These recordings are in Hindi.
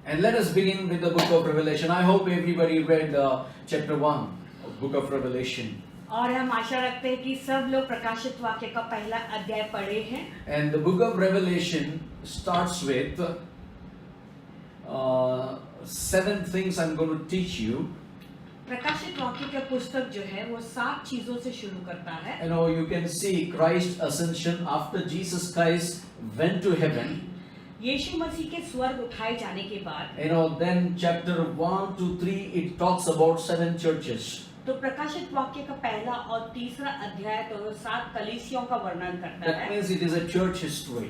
And let us begin with the book of Revelation. I hope everybody read chapter 1 of book of Revelation. और हम आशा रखते हैं कि सब लोग प्रकाशित वाक्य का पहला अध्याय पढ़े हैं. And the book of Revelation starts with 7 things I'm going to teach you. प्रकाशित वाक्य का पुस्तक जो है वो 7 चीजों से शुरू करता है. You know, you can see Christ's ascension after Jesus Christ went to heaven. यीशु मसीह के स्वर्ग उठाए जाने के बाद, You know, then chapter 1 to 3 it talks about 7 churches. तो प्रकाशित वाक्य का पहला और तीसरा अध्याय तो 7 कलीसियों का वर्णन करता That है. means it is a church history.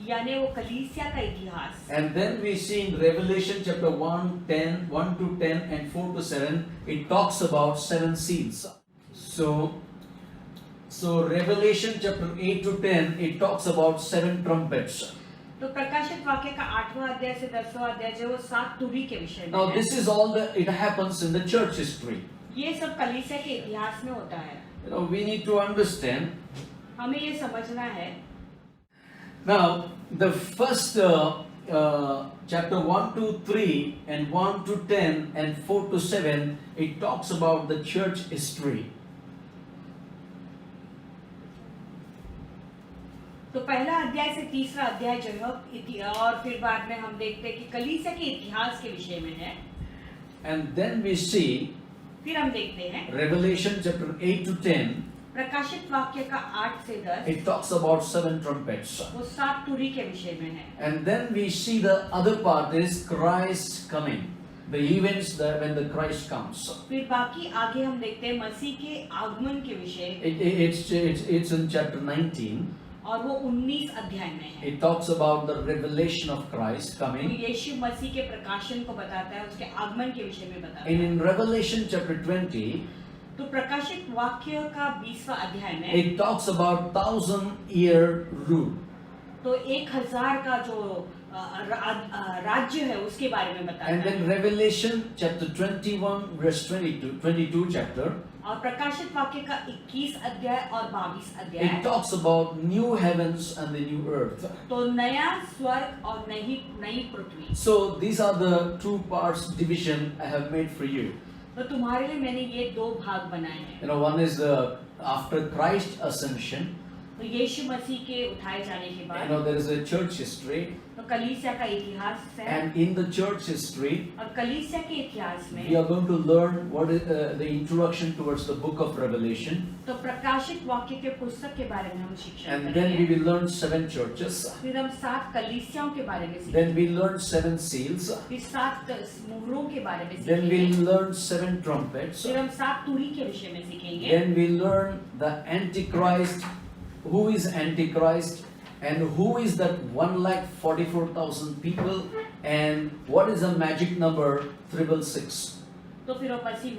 यानी वो कलीसिया का इतिहास. And then we see in Revelation chapter 1 to 10 and 4 to 7 it talks about 7 seals. So Revelation chapter 8 to 10 it talks about 7 trumpets. तो प्रकाशित वाक्य का 8वां अध्याय से 10वां अध्याय जो 7 तुरी के विषय में Now है. this is all it happens in the church history. ये सब कलीसिया के इतिहास में होता है. You know, we need to understand. हमें ये समझना है. Now the first chapter 1 to 3 and 1 to 10 and 4 to 7 it talks about the church history. तो पहला अध्याय से तीसरा अध्याय जो है और फिर बाद में हम देखते हैं कि कलीसिया के इतिहास के विषय में है. And then we see फिर हम देखते हैं Revelation chapter 8 to 10 प्रकाशित वाक्य का 8 से 10 it talks about 7 trumpets. वो 7 तुरी के विषय में है. And then we see the other part is Christ coming. The events that when the Christ comes. फिर बाकी आगे हम देखते हैं मसीह के आगमन के विषय. It's in chapter 19. और वो 19 अध्याय में है. It talks about the revelation of Christ coming. यीशु मसीह के प्रकाशन को बताता है, उसके आगमन के विषय में बताता And है. in Revelation chapter 20 तो प्रकाशित वाक्य का 20वां अध्याय में it talks about 1,000-year rule. तो 1000 का जो राज्य है उसके बारे में बताता And then है. Revelation chapter 21 verse 22 chapter और प्रकाशित वाक्य का 21 अध्याय और 22 it अध्याय talks about new heavens and the new earth. तो नया स्वर्ग और नई पृथ्वी. So these are the 2 parts division I have made for you. तो तुम्हारे लिए मैंने ये 2 भाग बनाए हैं. You know, one is after Christ's ascension. तो यीशु मसीह के उठाए जाने के You बाद know, there is a church history. तो कलीसिया का इतिहास है. And in the church history और कलीसिया के इतिहास we में are going to learn what is the introduction towards the book of Revelation. तो प्रकाशित वाक्य के पुस्तक के बारे में हम शिक्षा And then we करेंगे. will learn 7 churches. फिर हम 7 कलीसियाओं के बारे में सीखेंगे. Then we learn 7 seals. फिर 7 मुहरों के बारे में Then सीखेंगे. we'll learn 7 trumpets. फिर हम 7 तुरी के विषय में सीखेंगे. Then we learn the Antichrist, who is Antichrist, and who is that 1,44,000 people, and what is the magic number 666. तो फिर हम मसीह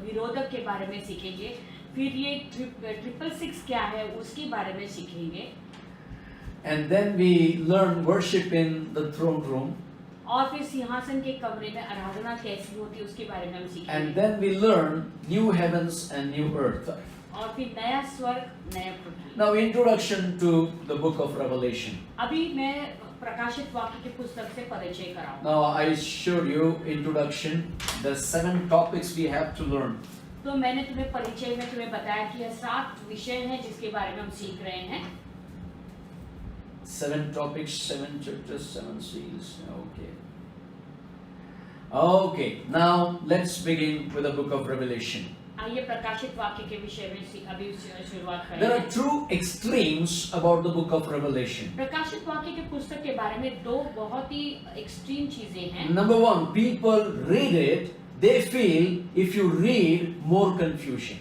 विरोधक के बारे में सीखेंगे. फिर ये 666 क्या है उसके बारे में सीखेंगे. And then we learn worship in the throne room. और फिर सिंहासन के कमरे में आराधना कैसी होती है उसके बारे में हम And सीखेंगे. then we learn new heavens and new earth. और फिर नया स्वर्ग नया पृथ्वी. Now introduction to the book of Revelation. अभी मैं प्रकाशित वाक्य के पुस्तक से परिचय कराऊंगा. Now I showed you introduction, the 7 topics we have to learn. तो मैंने तुम्हें परिचय में तुम्हें बताया कि यह 7 विषय हैं जिसके बारे में हम सीख रहे हैं. 7 topics, 7 churches, 7 seals. Okay, now let's begin with the book of Revelation. आइए प्रकाशित वाक्य के विषय में अभी शुरुआत There are करें. 2 extremes about the book of Revelation. प्रकाशित वाक्य के पुस्तक के बारे में 2 बहुत ही एक्सट्रीम चीजें हैं. Number 1, people read it, they feel if you read more confusion.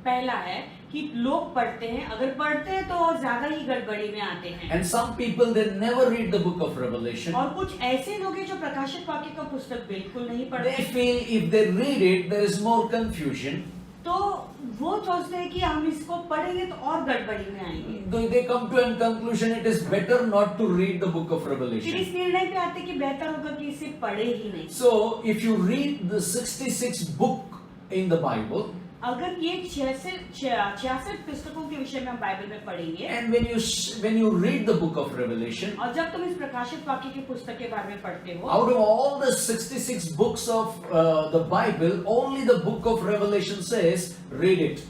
पहला है कि लोग पढ़ते हैं, अगर पढ़ते हैं तो और ज्यादा ही गड़बड़ी में आते हैं. And some people they never read the book of Revelation. और कुछ ऐसे लोग हैं जो प्रकाशित वाक्य का पुस्तक बिल्कुल नहीं They पढ़ते. feel if they read it there is more confusion. तो वो सोचते हैं कि हम इसको पढ़ेंगे तो और गड़बड़ी में आएंगे। They come to a conclusion it is better not to read the book of फिर Revelation. इस निर्णय पे आते कि बेहतर होगा कि इसे पढ़े ही नहीं। So if you read the 66 book in the Bible, अगर ये 66 पुस्तकों के विषय में हम बाइबल में पढ़ेंगे, and when you read the book of Revelation, और जब तुम इस प्रकाशित वाक्य की पुस्तक के बारे में पढ़ते हो, out of all the 66 books of the Bible, only the book of Revelation says, read it.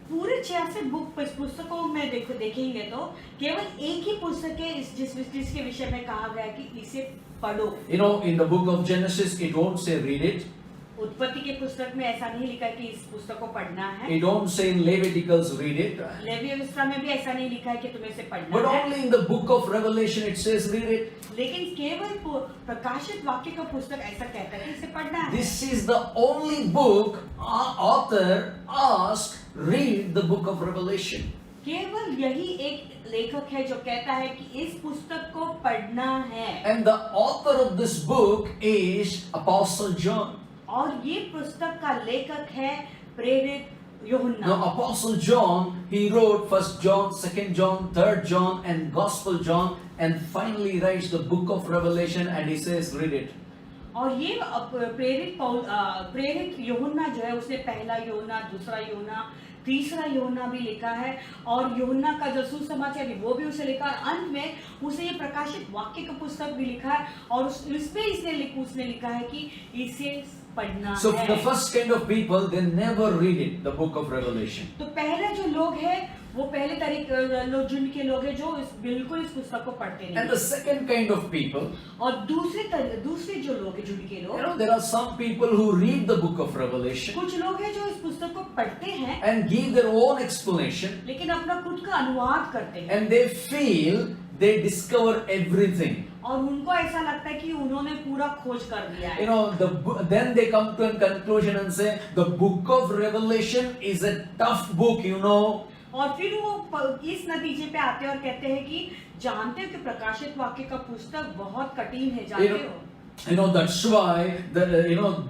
पूरे 66 बुक पुस्तकों में देखेंगे तो केवल एक ही पुस्तक है जिसके विषय में कहा गया कि इसे पढ़ो। You know, in the book of Genesis, it won't say read it. उत्पत्ति के पुस्तक में ऐसा नहीं लिखा कि इस पुस्तक को पढ़ना है। It don't say in Leviticus, read it. लेवी व्यवस्था में भी ऐसा नहीं लिखा है कि तुम्हें इसे पढ़ना But है। only in the book of Revelation it says, read it. लेकिन केवल प्रकाशित वाक्य का पुस्तक ऐसा कहता है कि इसे पढ़ना है। This is the only book our author asked, read the book of Revelation. केवल यही एक लेखक है जो कहता है कि इस पुस्तक को पढ़ना है। And the author of this book is Apostle John. और ये पुस्तक का लेखक है प्रेरित यूहन्ना। Now Apostle John, he wrote 1 John, 2 John, 3 John and Gospel John, and finally writes the book of Revelation and he says, read it. और ये प्रेरित यूहन्ना जो है उसने पहला यूहन्ना, दूसरा यूहन्ना, तीसरा यूहन्ना भी लिखा है, और यूहन्ना का जो सुसमाचार है वो भी उसे लिखा, और अंत में उसने ये प्रकाशित वाक्य का पुस्तक भी लिखा है, और उसने लिखा है कि इसे पढ़ना So है। the first kind of people, they never read it, the book of Revelation. तो पहले जो लोग हैं वो पहले जिनके लोग हैं जो बिल्कुल इस पुस्तक को पढ़ते नहीं। And the second kind of people, और दूसरे जो लोग हैं जिनके लोग, there are some people who read the book of Revelation कुछ लोग हैं जो इस पुस्तक को पढ़ते हैं and give their own explanation, लेकिन अपना खुद का अनुवाद करते हैं, and they feel they discover everything. और उनको ऐसा लगता है कि उन्होंने पूरा खोज कर दिया है। You know, then they come to a conclusion and say the book of Revelation is a tough book, you know. और फिर वो इस नतीजे पे आते हैं और कहते हैं कि जानते हो कि प्रकाशित वाक्य का पुस्तक बहुत कठिन है, जानते हो। You know, that's why the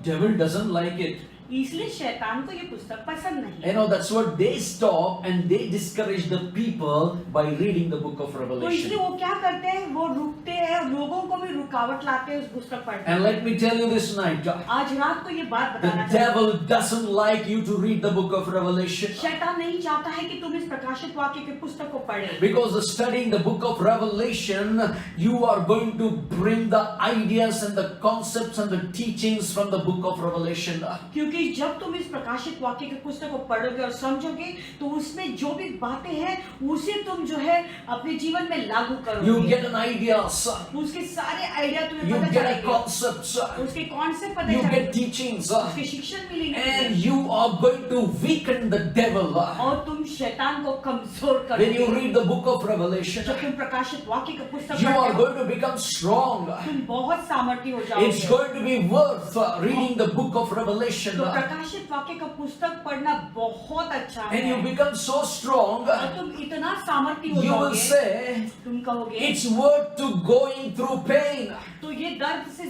devil doesn't like it. इसलिए शैतान को ये पुस्तक पसंद नहीं है। You know, that's what they stop and they discourage the people by reading the book of तो Revelation. इसलिए वो क्या करते हैं, वो रुकते हैं और लोगों को भी रुकावट लाते हैं उस पुस्तक पढ़ने And में। let me tell you this night, आज रात को ये बात the बताना चाहता devil doesn't like you to read the book of Revelation. हूं। शैतान नहीं चाहता है कि तुम इस प्रकाशित वाक्य के पुस्तक को पढ़े, Because studying the book of Revelation, you are going to bring the ideas and the concepts and the teachings from the book of Revelation. क्योंकि जब तुम इस प्रकाशित वाक्य के पुस्तक को पढ़ोगे और समझोगे तो उसमें जो भी बातें हैं उसे तुम जो है अपने जीवन में लागू You करोगे। get an idea, उसके सारे आइडिया तुम्हें you पता get a चलेंगे, concept, उसके कॉन्सेप्ट पता you get चलेंगे, teachings, उसके शिक्षण मिलेंगे, and you are going to weaken the devil. और तुम शैतान को कमजोर When you करोगे। read the book of Revelation, जब तुम प्रकाशित वाक्य का पुस्तक you पढ़ते are हो going to become strong. तुम बहुत सामर्थ्य हो It's जाओगे। going to be worth reading the book of Revelation. तो प्रकाशित वाक्य का पुस्तक पढ़ना बहुत अच्छा And you है, become so strong, और तुम इतना सामर्थ्य हो you will जाओगे, say, तुम कहोगे it's worth to going through pain. तो ये दर्द से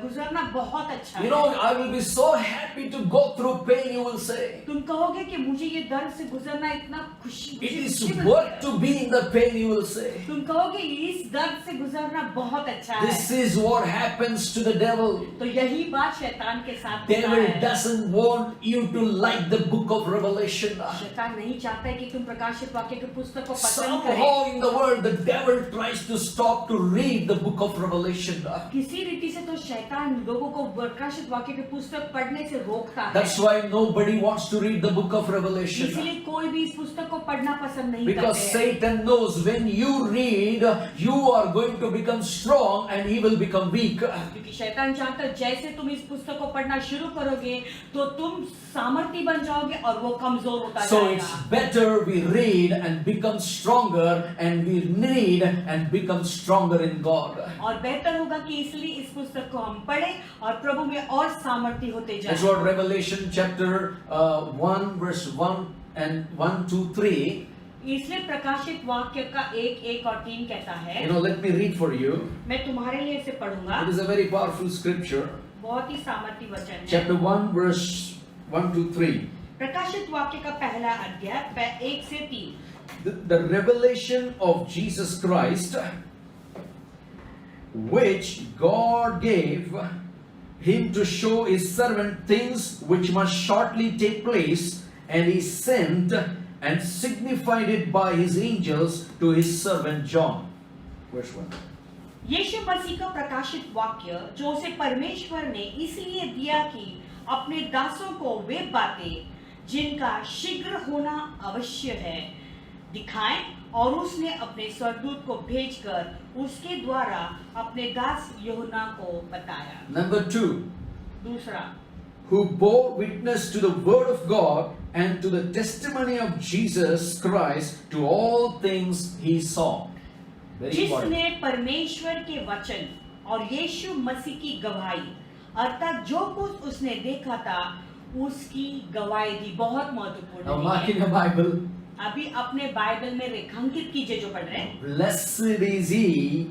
गुजरना बहुत अच्छा You है। know, I will be so happy to go through pain, you will say. तुम कहोगे कि मुझे ये दर्द से गुजरना इतना खुशी It is मिलती worth है। to be in the pain, you will say. तुम कहोगे इस दर्द से गुजरना बहुत अच्छा है। This is what happens to the devil. तो यही बात शैतान के साथ होता Devil है। doesn't want you to like the book of Revelation. शैतान नहीं चाहता है कि तुम प्रकाशित वाक्य के पुस्तक को पसंद करें। Somehow in the world, the devil tries to stop to read the book of Revelation. किसी रीति से तो शैतान लोगों को प्रकाशित वाक्य के पुस्तक पढ़ने से रोकता है। That's why nobody wants to read the book of Revelation. इसलिए कोई भी इस पुस्तक को पढ़ना पसंद नहीं Because करते हैं। Satan knows when you read, you are going to become strong and he will become weak. क्योंकि शैतान जानता है जैसे तुम इस पुस्तक को पढ़ना शुरू करोगे तो तुम सामर्थ्य बन जाओगे और वो कमजोर होता So जाएगा। it's better we read and become stronger, and we read and become stronger in God. और बेहतर होगा कि इसलिए इस पुस्तक को हम पढ़ें और प्रभु में और सामर्थ्य होते That's जाएं। what Revelation chapter 1 verse 1 and 1, 2, 3. इसलिए प्रकाशित वाक्य का 1, 1 और 3 कहता है। You know, let me read for you. मैं तुम्हारे लिए इसे पढ़ूंगा। It is a very powerful scripture. बहुत ही सामर्थ्य वचन है। Chapter 1 verse 1 to 3. प्रकाशित वाक्य का पहला अध्याय 1 से 3। The revelation of Jesus Christ, which God gave him to show his servant things which must shortly take place, and he sent and signified it by his angels to his servant John. Verse 1. यीशु मसीह का प्रकाशित वाक्य जो उसे परमेश्वर ने इसलिए दिया कि अपने दासों को वे बातें जिनका शीघ्र होना अवश्य है दिखाएं, और उसने अपने स्वर्गदूत को भेजकर उसके द्वारा अपने दास यूहन्ना को बताया। Number 2. दूसरा, Who bore witness to the word of God and to the testimony of Jesus Christ to all things he saw. Very important. जिसने परमेश्वर के वचन और यीशु मसीह की गवाही अर्थात जो कुछ उसने देखा था उसकी गवाही दी। बहुत महत्वपूर्ण Now mark है। in your Bible. अभी अपने बाइबल में रेखांकित कीजिए जो पढ़ रहे हैं। Blessed is he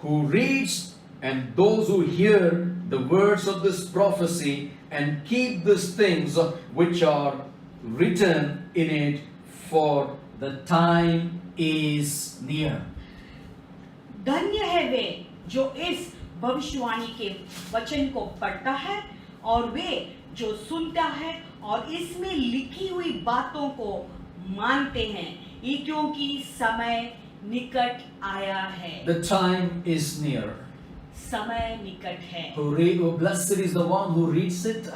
who reads and those who hear the words of this prophecy and keep these things which are written in it, for the time is near. धन्य है वे जो इस भविष्यवाणी के वचन को पढ़ता है और वे जो सुनता है और इसमें लिखी हुई बातों को मानते हैं, ये क्योंकि समय निकट आया है। The time is near. समय निकट है। Blessed is the one who reads it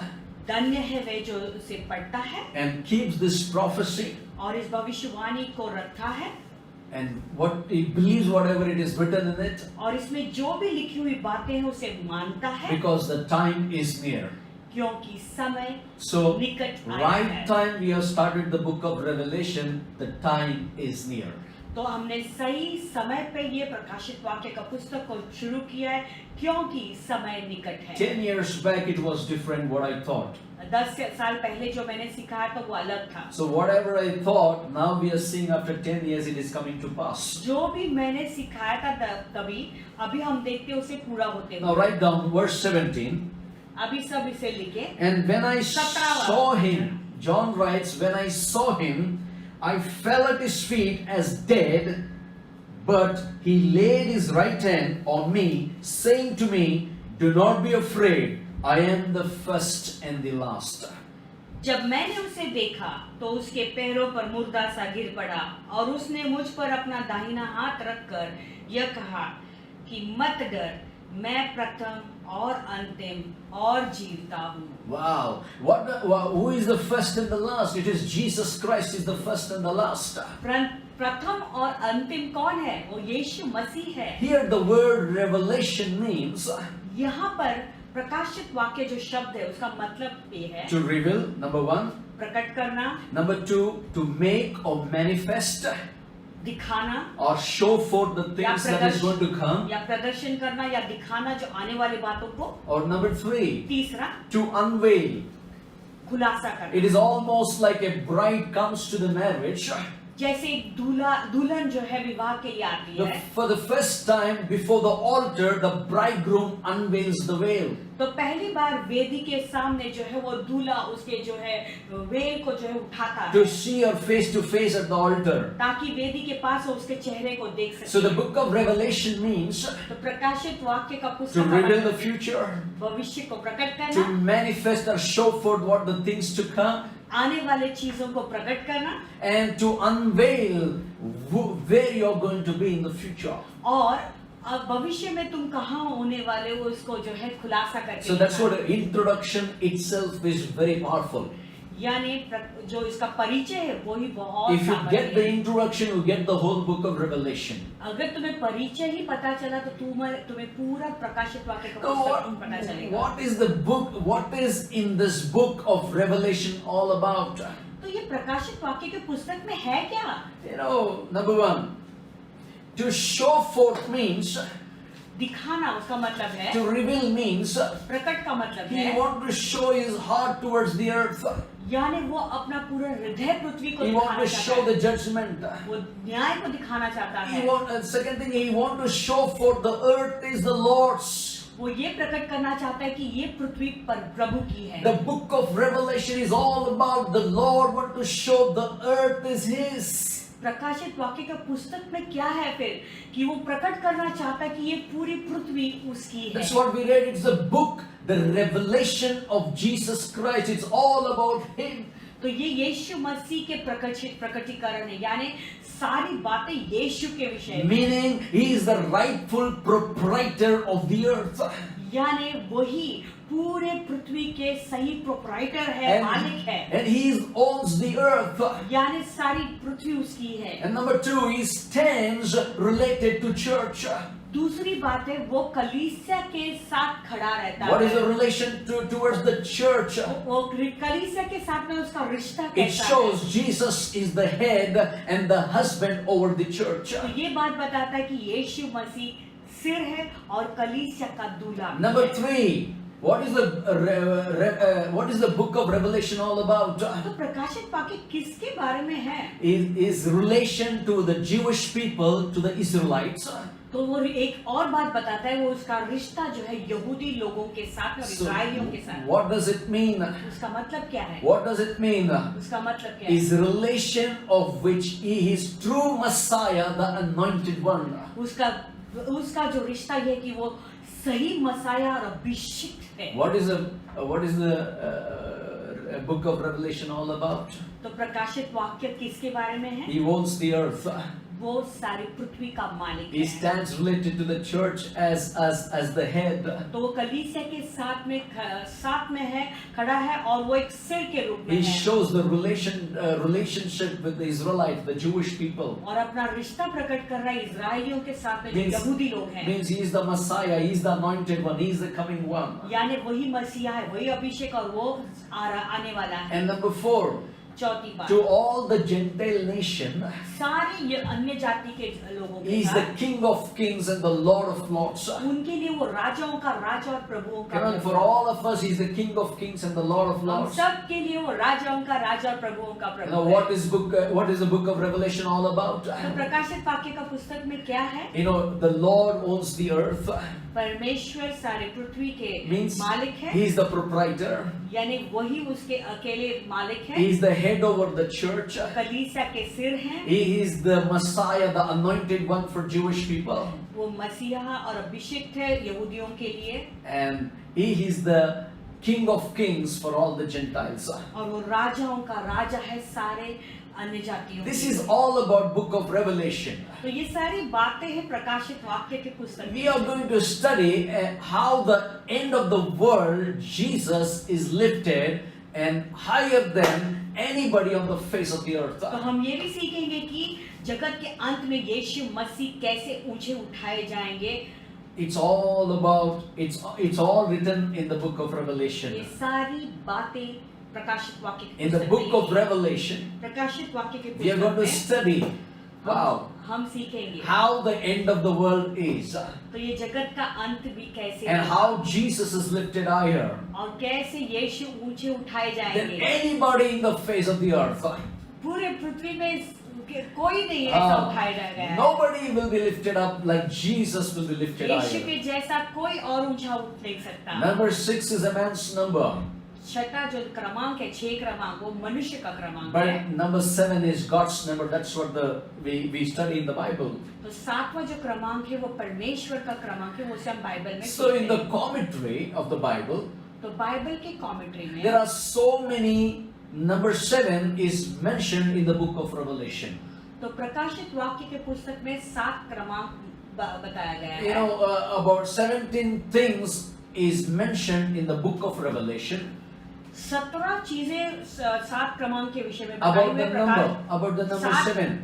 धन्य है वे जो उसे पढ़ता है and keeps this prophecy, और इस भविष्यवाणी को रखता है and what he believes whatever it is written in it, और इसमें जो भी लिखी हुई बातें हैं उसे मानता है, because the time is near. क्योंकि समय So निकट आया right है। time we have started the book of Revelation, the time is near. तो हमने सही समय पे ये प्रकाशित वाक्य का पुस्तक को शुरू किया है क्योंकि समय निकट है। 10 years back it was different what I thought. 10 साल पहले जो मैंने सिखाया था वो अलग था। So whatever I thought, now we are seeing after 10 years it is coming to pass. जो भी मैंने सिखाया था तभी अभी हम देखते हैं उसे पूरा होते Now हुए। write down verse 17. अभी सब इसे लिखे। And when I 17वां। saw him, John writes, when I saw him, I fell at his feet as dead, but he laid his right hand on me, saying to me, do not be afraid, I am the first and the last. जब मैंने उसे देखा तो उसके पैरों पर मुर्दा सा गिर पड़ा और उसने मुझ पर अपना दाहिना हाथ रखकर यह कहा कि मत डर, मैं प्रथम और अंतिम और जीवता हूँ। Wow. Who is the first and the last? It is Jesus Christ is the first and the last. प्रथम और अंतिम कौन है? वो यीशु मसीह है। Here the word revelation means यहाँ पर प्रकाशित वाक्य जो शब्द है उसका मतलब ये है to reveal, number 1. प्रकट करना, Number 2, to make or manifest दिखाना or show forth the things that is going to come. या प्रदर्शन करना या दिखाना जो आने वाली बातों को। Or number 3, तीसरा, to unveil. खुलासा करना। It is almost like a bride comes to the marriage. जैसे दुल्हन जो है विवाह के लिए आती है, For the first time before the altar, the bridegroom unveils the veil. तो पहली बार वेदी के सामने जो है वो दूल्हा उसके जो है वेल को जो है उठाता है To see her face to face at the altar. ताकि वेदी के पास वो उसके चेहरे को देख So the सके। book of Revelation means तो प्रकाशित वाक्य का to पुस्तक reveal the future, भविष्य को प्रकट to करना, manifest or show forth what the things to come, आने वाले चीजों को प्रकट करना and to unveil where you are going to be in the future. और अब भविष्य में तुम कहाँ होने वाले हो उसको जो है खुलासा करके So that's दिखाना। what the introduction itself is very powerful. यानी जो इसका परिचय है वो ही बहुत If you get the सामर्थ्य है। introduction, you get the whole book of Revelation. अगर तुम्हें परिचय ही पता चला तो तुम्हें पूरा प्रकाशित वाक्य का So पुस्तक पता चलेगा। what is the book? What is in this book of Revelation all about? तो ये प्रकाशित वाक्य के पुस्तक में है क्या? You know, number 1, to show forth means, दिखाना उसका मतलब है, to reveal means, प्रकट का मतलब he है, want to show his heart towards the earth. यानी वो अपना पूरा हृदय पृथ्वी को He want दिखाना to चाहता show है, the judgment. वो न्याय को दिखाना चाहता है। Second thing, he want to show forth the earth is the Lord's. वो ये प्रकट करना चाहता है कि ये पृथ्वी पर प्रभु की है। The book of Revelation is all about the Lord want to show the earth is His. प्रकाशित वाक्य का पुस्तक में क्या है फिर कि वो प्रकट करना चाहता है कि ये पूरी पृथ्वी उसकी है। That's what we read. It's a book, the revelation of Jesus Christ. It's all about Him. तो ये यीशु मसीह के प्रकटीकरण है, यानी सारी बातें यीशु के विषय में, Meaning He is the rightful proprietor of the earth. यानी वही पूरे पृथ्वी के सही प्रोप्राइटर है, मालिक है, And He owns the earth. यानी सारी पृथ्वी उसकी है। And number two, He stands related to church. दूसरी बात है वो कलीसिया के साथ खड़ा रहता What is the है। relation towards the church? वो कलीसिया के साथ में उसका रिश्ता It कैसा है? shows Jesus is the head and the husband over the church. तो ये बात बताता है कि यीशु मसीह सिर है और कलीसिया का दूल्हा। Number three, what is the book of Revelation all about? तो प्रकाशित वाक्य किसके बारे में है? Is relation to the Jewish people, to the Israelites. तो वो एक और बात बताता है, वो उसका रिश्ता जो है यहूदी लोगों के साथ और So, इस्राएलियों के साथ। what does it mean? उसका मतलब क्या है? What does it mean? उसका मतलब क्या है? Is relation of which He is true Messiah, the anointed one. उसका जो रिश्ता ये है कि वो सही मसाया और अभिषिक्त है। What is the book of Revelation all about? तो प्रकाशित वाक्य किसके बारे में है? He owns the earth. वो सारी पृथ्वी का मालिक He है। stands related to the church as the head. तो वो कलीसिया के साथ में है, खड़ा है और वो एक सिर के रूप में He है। shows the relationship with the Israelites, the Jewish people. और अपना रिश्ता प्रकट कर रहा है इजरायलियों के साथ में जो Means, यहूदी लोग हैं। means He is the Messiah, He is the anointed one, He is the coming one. यानी वही मसीहा है, वही अभिषेक और वो आने वाला है। And number four, चौथी बात, to all the Gentile nation, सारी अन्य जाति के लोगों He के is the साथ King of kings and the Lord of lords. उनके लिए वो राजाओं का राजा और प्रभुओं का Come on, Prabhu. for all of us, He is the King of kings and the Lord of हम lords. सब के लिए वो राजाओं का राजा और प्रभुओं का You प्रभु know, है। what is the book of Revelation all about? तो प्रकाशित वाक्य का पुस्तक में क्या है? You know, the Lord owns the earth. परमेश्वर सारे पृथ्वी के Means मालिक है, He is the proprietor. यानी वही उसके अकेले मालिक He है। is the head over the church. कलीसिया के सिर हैं, He is the Messiah, the anointed one for Jewish people. वो मसीहा और अभिषिक्त है यहूदियों के लिए, And He is the King of kings for all the Gentiles. और वो राजाओं का राजा है सारे अन्य जातियों This के is लिए। all about book of Revelation. तो ये सारी बातें हैं प्रकाशित वाक्य के पुस्तक We में। are going to study how the end of the world, Jesus is lifted and higher than anybody on the face of the earth. तो हम ये भी सीखेंगे कि जगत के अंत में यीशु मसीह कैसे ऊंचे उठाए जाएंगे। It's all about, it's all written in the book of ये Revelation. सारी बातें प्रकाशित वाक्य के In the पुस्तक book में of लिखी हैं। Revelation, प्रकाशित वाक्य के we are going पुस्तक to में study, wow, हम सीखेंगे how the end of the world is तो ये जगत का अंत भी कैसे and है how Jesus is lifted higher और कैसे यीशु ऊंचे उठाए than जाएंगे। anybody in the face of the earth. पूरे पृथ्वी में कोई नहीं ऐसा उठाया जाएगा। Nobody will be lifted up like Jesus will be lifted Yeshu higher. के जैसा कोई और ऊंचा उठ नहीं सकता। Number 6 is a man's number, छठा जो क्रमांक है, 6 क्रमांक, वो मनुष्य का क्रमांक है। but number 7 is God's number. That's what we study in the Bible. तो 7वां जो क्रमांक है वो परमेश्वर का क्रमांक है, वो से हम बाइबल में So in सीखते the हैं। commentary of the Bible, तो बाइबल के कमेंट्री में there are so many. Number 7 is mentioned in the book of Revelation. तो प्रकाशित वाक्य के पुस्तक में 7 क्रमांक बताया गया You है। know, about 17 things is mentioned in the book of Revelation 17 चीजें 7 क्रमांक के विषय में बताई about हुई the number, about the number 7.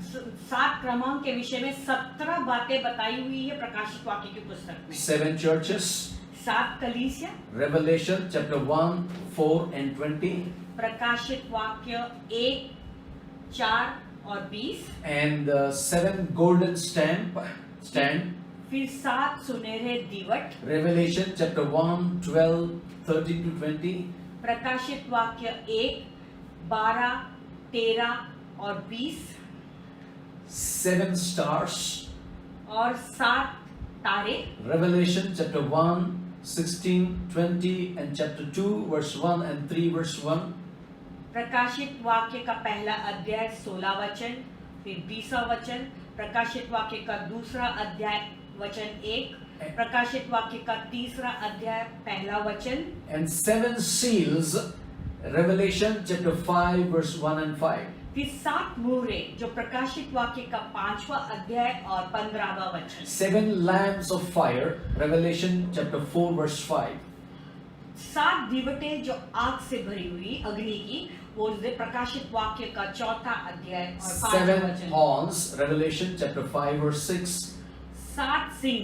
7 क्रमांक के विषय में 17 बातें बताई हुई है प्रकाशित वाक्य की पुस्तक में। 7 churches, 7 कलीसिया, Revelation chapter 1, 4 and 20, प्रकाशित वाक्य 1, 4 और 20, and 7 golden stand, फिर 7 सुनहरे दीवट, Revelation chapter 1, 12, 13 to 20, प्रकाशित वाक्य 1, 12, 13 और 20, 7 stars, और 7 तारे, Revelation chapter 1, 16, 20 and chapter 2 verse 1 and 3 verse 1. प्रकाशित वाक्य का पहला अध्याय 16 वचन, फिर 20 वचन, प्रकाशित वाक्य का दूसरा अध्याय वचन 1, प्रकाशित वाक्य का तीसरा अध्याय पहला वचन, And 7 seals, Revelation chapter 5 verse 1 and 5. फिर 7 मुहरे जो प्रकाशित वाक्य का 5वां अध्याय और 15वां वचन, 7 lamps of fire, Revelation chapter 4 verse 5. 7 दीवटें जो आग से भरी हुई अग्नि की, वो प्रकाशित वाक्य का चौथा अध्याय और 5वां 7 वचन, horns, Revelation chapter 5 verse 6. 7 Singh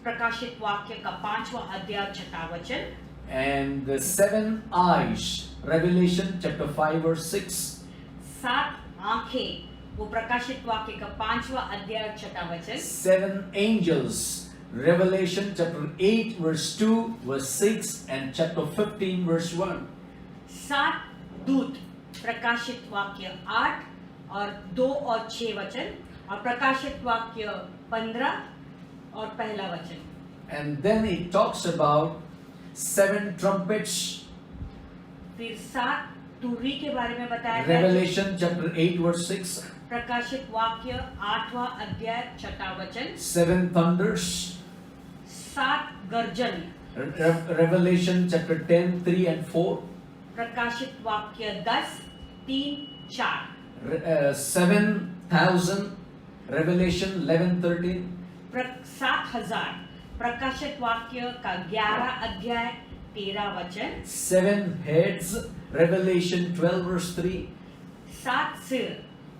प्रकाशित वाक्य का 5वां अध्याय 6वां वचन, And the 7 eyes, Revelation chapter 5 verse 6. 7 आंखें वो प्रकाशित वाक्य का 5वां अध्याय 6वां वचन, 7 angels, Revelation chapter 8 verse 2 verse 6 and chapter 15 verse 1. 7 दूत प्रकाशित वाक्य 8 और 2 और 6 वचन, और प्रकाशित वाक्य 15 और पहला वचन. And then it talks about 7 trumpets, फिर 7 तुरही के बारे में बताया गया, Revelation chapter 8 verse 6. प्रकाशित वाक्य 8वां अध्याय 6वां वचन, 7 thunders, 7 गर्जन Revelation chapter 10 3 and 4. प्रकाशित वाक्य 10 3 4, 7,000, Revelation 11 13. 7,000 प्रकाशित वाक्य का 11 अध्याय 13 वचन, 7 heads, Revelation 12 verse 3. 7 सिर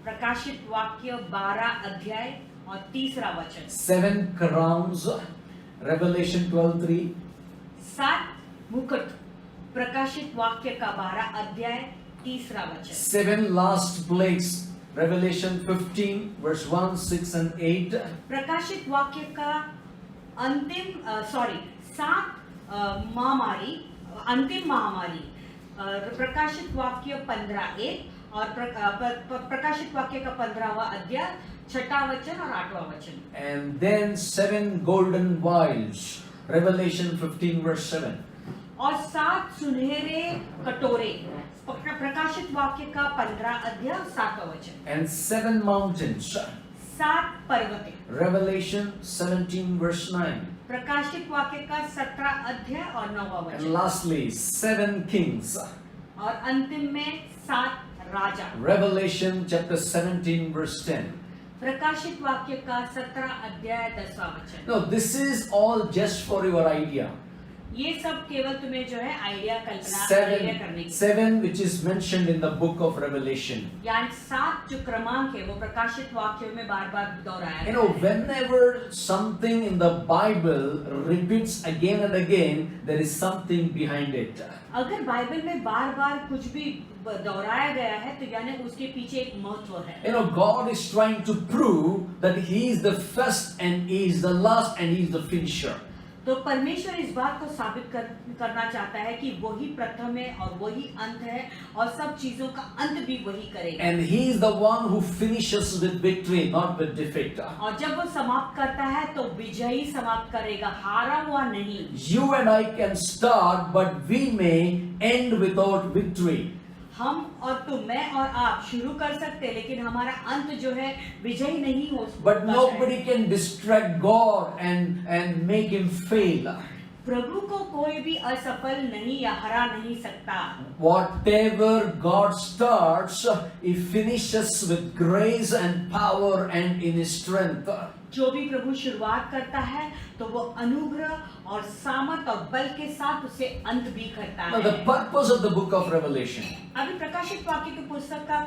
प्रकाशित वाक्य 12 अध्याय और तीसरा वचन, 7 crowns, Revelation 12 3. 7 मुकुट प्रकाशित वाक्य का 12 अध्याय तीसरा वचन, 7 last plagues, Revelation 15 verse 1 6 and 8. प्रकाशित वाक्य का अंतिम 7 महामारी, अंतिम महामारी, प्रकाशित वाक्य 15 1 और प्रकाशित वाक्य का 15वां अध्याय 6वां वचन और 8वां वचन. And then 7 golden vials, Revelation 15 verse 7. और 7 सुनहरे कटोरे प्रकाशित वाक्य का 15 अध्याय 7वां वचन. And 7 mountains, 7 पर्वतें Revelation 17 verse 9. प्रकाशित वाक्य का 17 अध्याय और 9वां And वचन. lastly 7 kings, और अंतिम में 7 राजा Revelation chapter 17 verse 10. प्रकाशित वाक्य का 17 अध्याय 10वां वचन. No, this is all just for your idea. ये सब केवल तुम्हें जो है आइडिया कल्पना आइडिया करने की. 7 which is mentioned in the book of Revelation. यानी 7 जो क्रमांक है वो प्रकाशित वाक्यों में बार बार दोहराया You know, whenever something in the Bible repeats again and again, there is something behind it. अगर बाइबल में बार बार कुछ भी दोहराया गया है तो यानी उसके पीछे एक महत्व है. You know, God is trying to prove that He is the first and He is the last and He is the finisher. तो परमेश्वर इस बात को साबित करना चाहता है कि वही प्रथम है और वही अंत है और सब चीजों का अंत भी वही करेगा. And He is the one who finishes with victory, not with defeat. और जब वो समाप्त करता है तो विजयी समाप्त करेगा, हारा हुआ नहीं. You and I can start, but we may end without victory. हम और तुम, मैं और आप शुरू कर सकते हैं लेकिन हमारा अंत जो है विजयी नहीं हो सकता. But nobody can distract God and make Him fail. प्रभु को कोई भी असफल नहीं या हरा नहीं सकता. Whatever God starts, He finishes with grace and power and in His strength. जो भी प्रभु शुरुआत करता है तो वो अनुग्रह और सामर्थ और बल के साथ उसे अंत भी करता Now, है. the purpose of the book of Revelation. अभी प्रकाशित वाक्य की पुस्तक का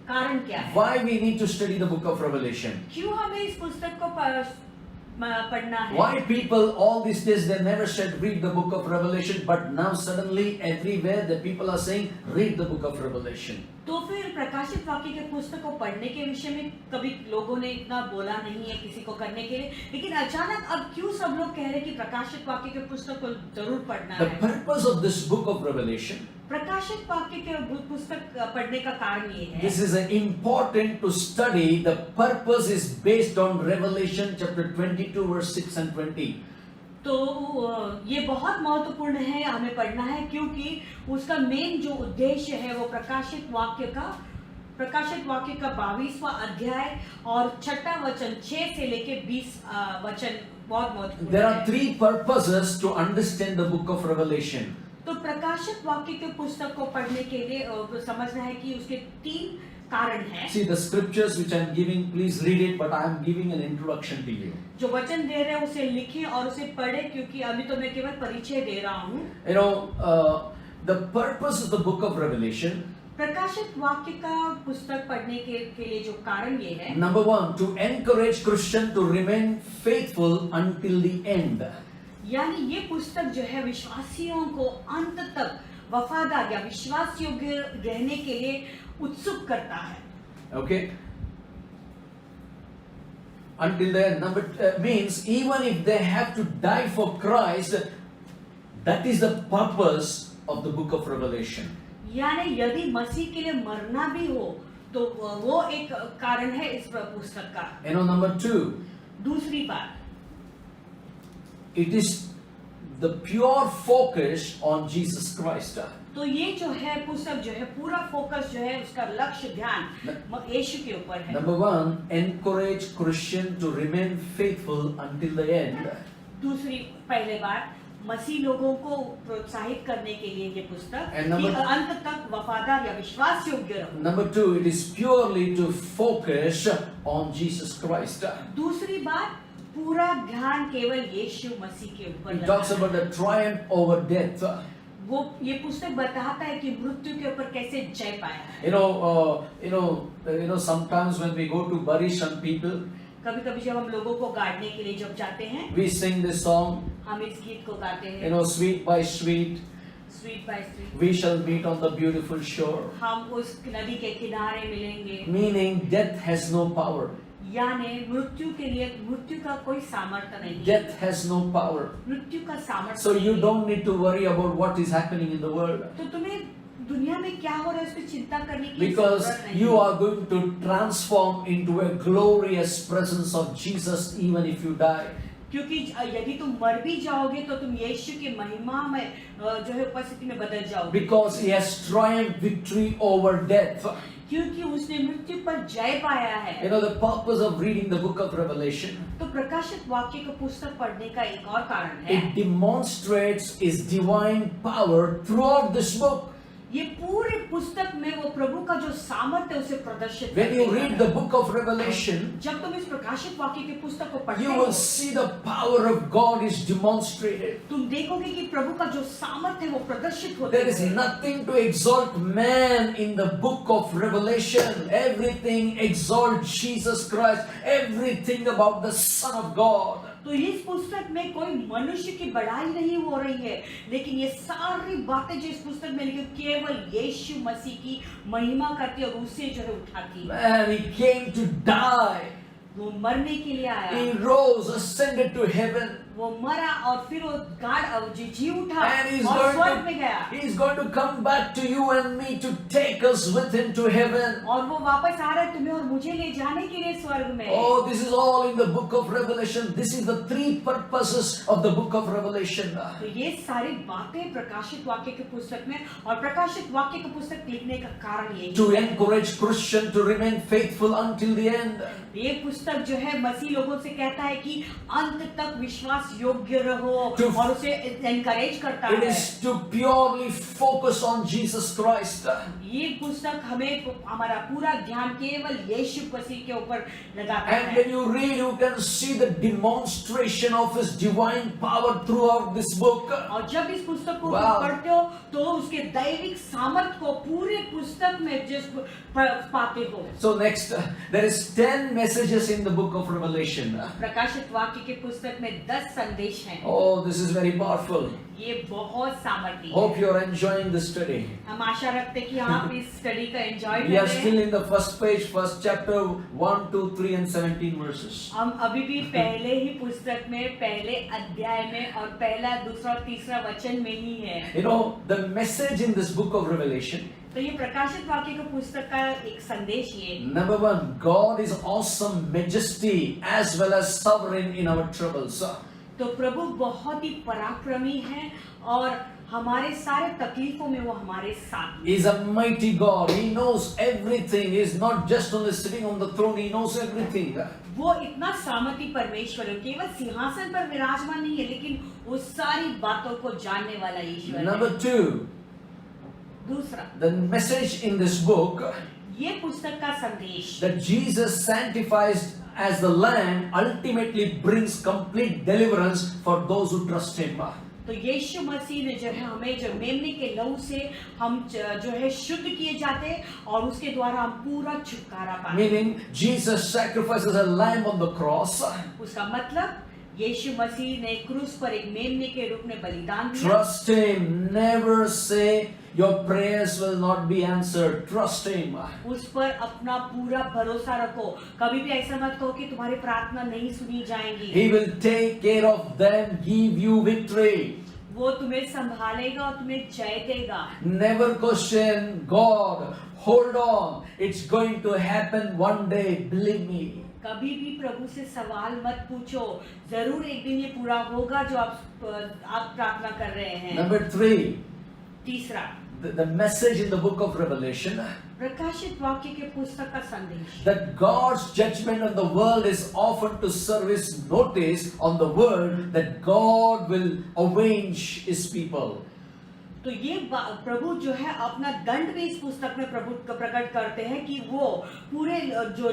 कारण क्या है? Why we need to study the book of Revelation? क्यों हमें इस पुस्तक को पढ़ना है? Why people all these days they never said read the book of Revelation, but now suddenly everywhere the people are saying read the book of Revelation. तो फिर प्रकाशित वाक्य के पुस्तक को पढ़ने के विषय में कभी लोगों ने इतना बोला नहीं है किसी को करने के लिए, लेकिन अचानक अब क्यों सब लोग कह रहे हैं कि प्रकाशित वाक्य के पुस्तक को जरूर पढ़ना The है? purpose of this book of Revelation, प्रकाशित वाक्य के पुस्तक पढ़ने का कारण ये है. this is important to study. The purpose is based on Revelation chapter 22 verse 6 and 20. तो ये बहुत महत्वपूर्ण है हमें पढ़ना है, क्योंकि उसका मेन जो उद्देश्य है वो प्रकाशित वाक्य का 22वां अध्याय और 6ठा वचन 6 से लेके 20 वचन बहुत महत्वपूर्ण There are है। 3 purposes to understand the book of Revelation. तो प्रकाशित वाक्य के पुस्तक को पढ़ने के लिए समझना है कि उसके 3 कारण हैं। See the scriptures which I am giving, please read it, but I am giving an introduction to you. जो वचन दे रहे हैं उसे लिखें और उसे पढ़ें, क्योंकि अभी तो मैं केवल परिचय दे रहा हूँ। You know, the purpose of the book of Revelation, प्रकाशित वाक्य का पुस्तक पढ़ने के लिए जो कारण ये है, number 1, to encourage Christian to remain faithful until the end. यानी ये पुस्तक जो है विश्वासियों को अंत तक वफादार या विश्वास योग्य रहने के लिए उत्सुक करता है। Okay? Until the end. Number means even if they have to die for Christ, that is the purpose of the book of Revelation. यानी यदि मसीह के लिए मरना भी हो तो वो एक कारण है इस पुस्तक का। You know, number 2, दूसरी बात, it is the pure focus on Jesus Christ. तो ये जो है पुस्तक जो है पूरा फोकस जो है उसका लक्ष्य ध्यान यीशु के ऊपर है। Number 1, encourage Christian to remain faithful until the end. दूसरी पहले बात, मसीह लोगों को प्रोत्साहित करने के लिए ये पुस्तक And number- कि अंत तक वफादार या विश्वास योग्य रहो। Number 2, it is purely to focus on Jesus Christ. दूसरी बात, पूरा ध्यान केवल यीशु मसीह के ऊपर It लगा talks है। about the triumph over death. वो ये पुस्तक बताता है कि मृत्यु के ऊपर कैसे जय पाया है। You know, sometimes when we go to bury some people, कभी कभी जब हम लोगों को गाड़ने के लिए जब जाते हैं, we sing this song, हम इस गीत को गाते you हैं, know, sweet by sweet, sweet by sweet, we shall meet on the beautiful shore. हम उस नदी के किनारे मिलेंगे। Meaning death has no power. यानी मृत्यु के लिए मृत्यु का कोई सामर्थ्य नहीं है। Death has no power. मृत्यु का सामर्थ्य So you नहीं है। don't need to worry about what is happening in the world. तो तुम्हें दुनिया में क्या हो रहा है उसकी चिंता करने की Because जरूरत नहीं you है। are going to transform into a glorious presence of Jesus even if you die. क्योंकि यदि तुम मर भी जाओगे तो तुम यीशु की महिमा में जो है उपस्थिति में बदल जाओगे, Because he has triumphed victory over death. क्योंकि उसने मृत्यु पर जय पाया You है। know, the purpose of reading the book of Revelation, तो प्रकाशित वाक्य का पुस्तक पढ़ने का एक और कारण है, it demonstrates his divine power throughout this book. ये पूरे पुस्तक में वो प्रभु का जो सामर्थ्य है उसे प्रदर्शित When you करते read हैं। the book of Revelation, जब तुम इस प्रकाशित वाक्य के पुस्तक को पढ़ते you हो, will see the power of God is demonstrated. तुम देखोगे कि प्रभु का जो सामर्थ्य है वो प्रदर्शित होता There is है। nothing to exalt man in the book of Revelation. Everything exalts Jesus Christ. Everything about the Son of God. तो इस पुस्तक में कोई मनुष्य की बढ़ाई नहीं हो रही है, लेकिन ये सारी बातें जो इस पुस्तक में लिखी केवल यीशु मसीह की महिमा करती है और उसे जो है उठाती है। Man, he came to die. वो मरने के लिए आया, He rose, ascended to heaven. वो मरा और फिर वो जी उठा And he's और स्वर्ग going में गया to, he's going to come back to you and me to take us with him to heaven. और वो वापस आ रहा है तुम्हें और मुझे ले जाने के लिए स्वर्ग में। Oh, this is all in the book of Revelation. This is the 3 purposes of the book of Revelation. तो ये सारी बातें प्रकाशित वाक्य के पुस्तक में और प्रकाशित वाक्य के पुस्तक लिखने का कारण यही To है। encourage Christian to remain faithful until the end. ये पुस्तक जो है मसीह लोगों से कहता है कि अंत तक विश्वास योग्य रहो और उसे एनकरेज करता It है। is to purely focus on Jesus Christ. ये पुस्तक हमें हमारा पूरा ध्यान केवल यीशु मसीह के ऊपर लगाता And है। when you read, you can see the demonstration of his divine power throughout this book. और जब इस पुस्तक को Wow. तुम पढ़ते हो तो उसके दैविक सामर्थ को पूरे पुस्तक में जिस पाते हो। So next, there is 10 messages in the book of Revelation. प्रकाशित वाक्य के पुस्तक में 10 संदेश हैं। Oh, this is very powerful. ये बहुत सामर्थी है। Hope you are enjoying this study. हम आशा रखते हैं कि आप इस स्टडी का एंजॉय We are कर रहे still हैं। in the first page, first chapter, 1, 2, 3 and 17 verses. हम अभी भी पहले ही पुस्तक में पहले अध्याय में और पहला दूसरा और तीसरा वचन में ही है। You know, the message in this book of Revelation, तो ये प्रकाशित वाक्य का पुस्तक का एक संदेश ये, number 1, God is awesome majesty as well as sovereign in our troubles. तो प्रभु बहुत ही पराक्रमी है और हमारे सारे तकलीफों में वो हमारे साथ He is a mighty God. He knows everything. He is not just only sitting on the throne. He knows everything. वो इतना सामर्थी परमेश्वर है, केवल सिंहासन पर विराजमान नहीं है, लेकिन वो सारी बातों को जानने वाला ईश्वर है। Number 2, दूसरा, the message in this book ये पुस्तक का संदेश that Jesus sanctifies as the Lamb ultimately brings complete deliverance for those who trust Him. तो यीशु मसीह ने जो है हमें जो मेमने के लहू से हम जो है शुद्ध किए जाते हैं और उसके द्वारा हम पूरा छुटकारा पाते हैं। Meaning, Jesus sacrifices a lamb on the cross. उसका मतलब यीशु मसीह ने क्रूस पर एक मेमने के रूप में बलिदान दिया। Trust Him. Never say your prayers will not be answered. Trust Him. उस पर अपना पूरा भरोसा रखो, कभी भी ऐसा मत कहो कि तुम्हारी प्रार्थना नहीं सुनी जाएंगी। He will take care of them, give you victory. वो तुम्हें संभालेगा और तुम्हें जय देगा। Never question God. Hold on. It's going to happen one day. Believe me. कभी भी प्रभु से सवाल मत पूछो, जरूर एक दिन ये पूरा होगा जो आप प्रार्थना कर रहे हैं। Number 3, तीसरा, the message in the book of Revelation प्रकाशित वाक्य के पुस्तक का संदेश that God's judgment on the world is often to service notice on the world that God will avenge His people. तो ये प्रभु जो है अपना दंड भी इस पुस्तक में प्रभु प्रकट करते हैं कि वो पूरे जो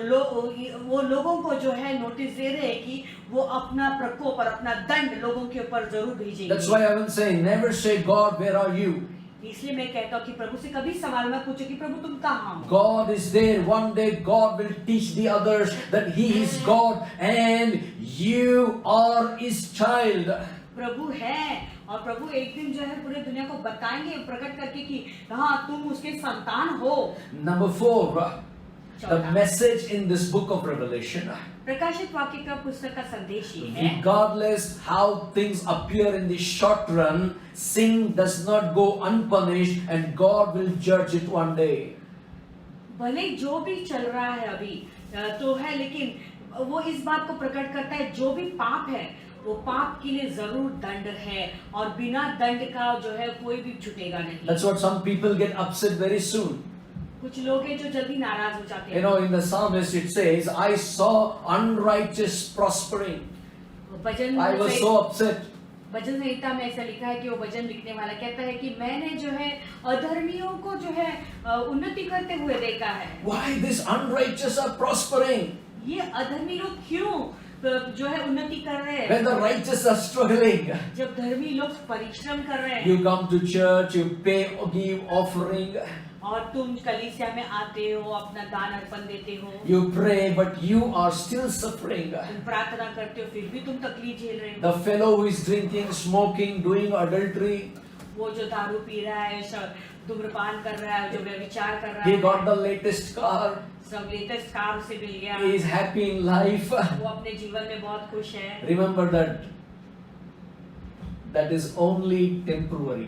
वो लोगों को जो है नोटिस दे रहे हैं कि वो अपना प्रकोप और अपना दंड लोगों के ऊपर जरूर भेजेंगे। That's why I will say, never say, God, where are you? इसलिए मैं कहता हूँ कि प्रभु से कभी सवाल मत पूछो कि प्रभु तुम कहाँ हो। God is there. One day God will teach the others that He is God and you are His child. प्रभु है और प्रभु एक दिन जो है पूरे दुनिया को बताएंगे प्रकट करके कि हाँ तुम उसके संतान हो। Number 4, the message in this book of Revelation, प्रकाशित वाक्य का पुस्तक का संदेश ये है, regardless how things appear in the short run, sin does not go unpunished and God will judge it one day. भले जो भी चल रहा है अभी तो है, लेकिन वो इस बात को प्रकट करता है जो भी पाप है वो पाप के लिए जरूर दंड है और बिना दंड का जो है कोई भी छूटेगा नहीं। That's what some people get upset very soon. कुछ लोग हैं जो जल्दी नाराज हो जाते हैं। You know, in the psalmist it says, I saw unrighteous prospering. Bhajan I was so upset. भजन संहिता में ऐसा लिखा है कि वो भजन लिखने वाला कहता है कि मैंने जो है अधर्मियों को जो है उन्नति करते हुए देखा है। Why these unrighteous are prospering? ये अधर्मी लोग क्यों जो है उन्नति कर रहे हैं? When the righteous are struggling. जब धर्मी लोग परिश्रम कर रहे हैं You come to church, you pay or give offering. और तुम कलीसिया में आते हो, अपना दान अर्पण देते हो, You pray, but you are still suffering. तुम प्रार्थना करते हो फिर भी तुम तकलीफ झेल रहे हो। The fellow who is drinking, smoking, doing adultery, वो जो दारू पी रहा है, धूम्रपान कर रहा है, जो व्यभिचार कर रहा he है, got the latest car, सब लेटेस्ट कार उसे मिल गया, he is happy in life. वो अपने जीवन में बहुत खुश है। Remember that is only temporary.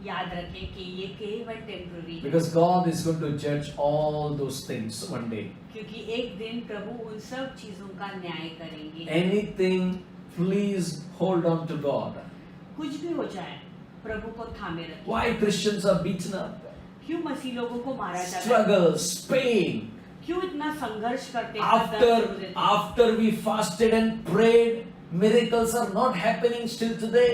याद रखें कि ये केवल टेम्पररी है, Because God is going to judge all those things one day. क्योंकि एक दिन प्रभु उन सब चीजों का न्याय करेंगे। Anything, please hold on to God. कुछ भी हो जाए प्रभु को थामे रखें। Why Christians are beaten up? क्यों मसीह लोगों को मारा जाता है? Struggles, pain. क्यों इतना संघर्ष करते हैं? दर्द देते हैं? After we fasted and prayed, miracles are not happening still today.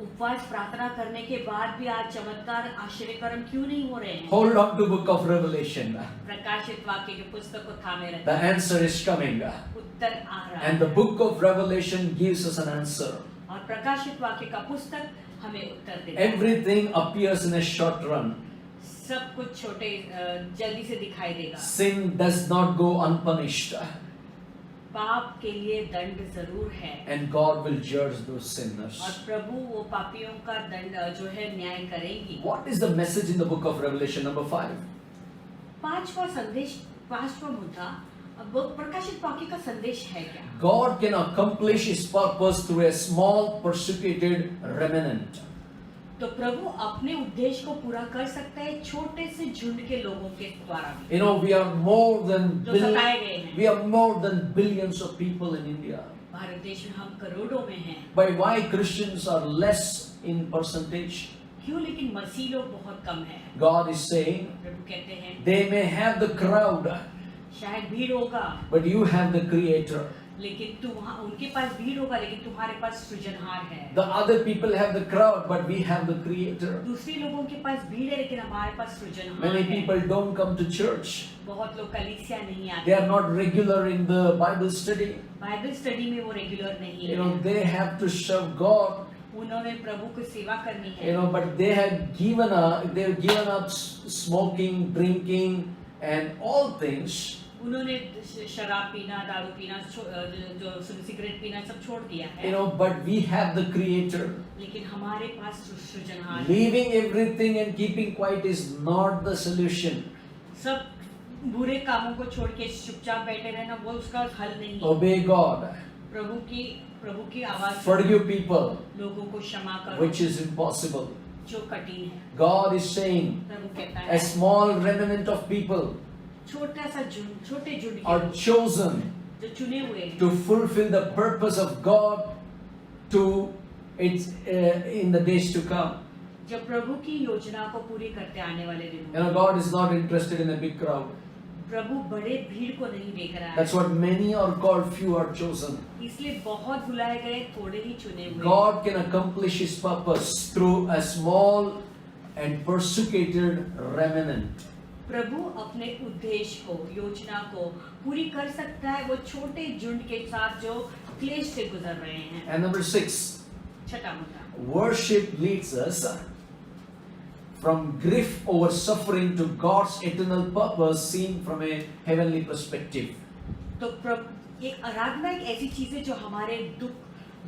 उपवास प्रार्थना करने के बाद भी आज चमत्कार आश्चर्यकर्म क्यों नहीं हो रहे हैं? Hold on to book of Revelation. प्रकाशित वाक्य के पुस्तक को थामे The रखें। answer is coming. उत्तर आ रहा And the है book of Revelation gives us an answer. और प्रकाशित वाक्य का पुस्तक हमें उत्तर देता है। Everything appears in a short run. सब कुछ छोटे जल्दी से दिखाई देगा। Sin does not go unpunished. पाप के लिए दंड जरूर है And God will judge those sinners. और प्रभु वो पापियों का दंड जो है न्याय करेंगी। What is the message in the book of Revelation, number 5? पांचवा संदेश, पांचवा मुद्दा, अब प्रकाशित वाक्य का संदेश है क्या? God can accomplish His purpose through a small persecuted remnant. तो प्रभु अपने उद्देश्य को पूरा कर सकता है छोटे से झुंड के लोगों के द्वारा भी, You know, we are more than जो सताए गए हैं। we are more than billions of people in India. Bharat देश में हम करोड़ों में हैं। But why Christians are less in percentage? क्यों? लेकिन मसीह लोग बहुत कम हैं। God is saying, प्रभु कहते हैं they may have the crowd, शायद भीड़ होगा, but you have the Creator. लेकिन उनके पास भीड़ होगा, लेकिन तुम्हारे पास सृजनहार है। The other people have the crowd, but we have the Creator. दूसरे लोगों के पास भीड़ है, लेकिन हमारे पास सृजनहार Many है। people don't come to church. बहुत लोग कलीसिया नहीं आते। They are not regular in the Bible study. Bible study में वो रेगुलर नहीं You know, है। they have to serve God. उन्होंने प्रभु को सेवा करनी है। You know, but they have given up smoking, drinking, and all things. उन्होंने शराब पीना, दारू पीना, जो सिगरेट पीना सब छोड़ दिया है। You know, but we have the Creator. लेकिन हमारे पास सृजनहार है। Leaving everything and keeping quiet is not the solution. सब बुरे कामों को छोड़ के चुपचाप बैठे रहना वो उसका हल नहीं है। Obey God. प्रभु की आवाज Forgive people, लोगों को क्षमा करो, which is impossible. जो कठिन है। God is saying, प्रभु कहता a है small remnant of people छोटा सा झुंड, छोटे झुंड are chosen जो चुने हुए हैं, to fulfill the purpose of God to its in the days to come. जब प्रभु की योजना को पूरी करते आने वाले You दिनों know, God is not interested in a big crowd. प्रभु बड़े भीड़ को नहीं देख रहा है। That's what many are called, few are chosen. इसलिए बहुत बुलाए गए, थोड़े ही चुने हुए। God can accomplish His purpose through a small and persecuted remnant. प्रभु अपने उद्देश्य को, योजना को पूरी कर सकता है वो छोटे झुंड के साथ जो क्लेश से गुजर रहे हैं। And number 6, छठा मुद्दा, worship leads us from grief over suffering to God's eternal purpose seen from a heavenly perspective. तो प्रभु एक आराधना एक ऐसी चीज है जो हमारे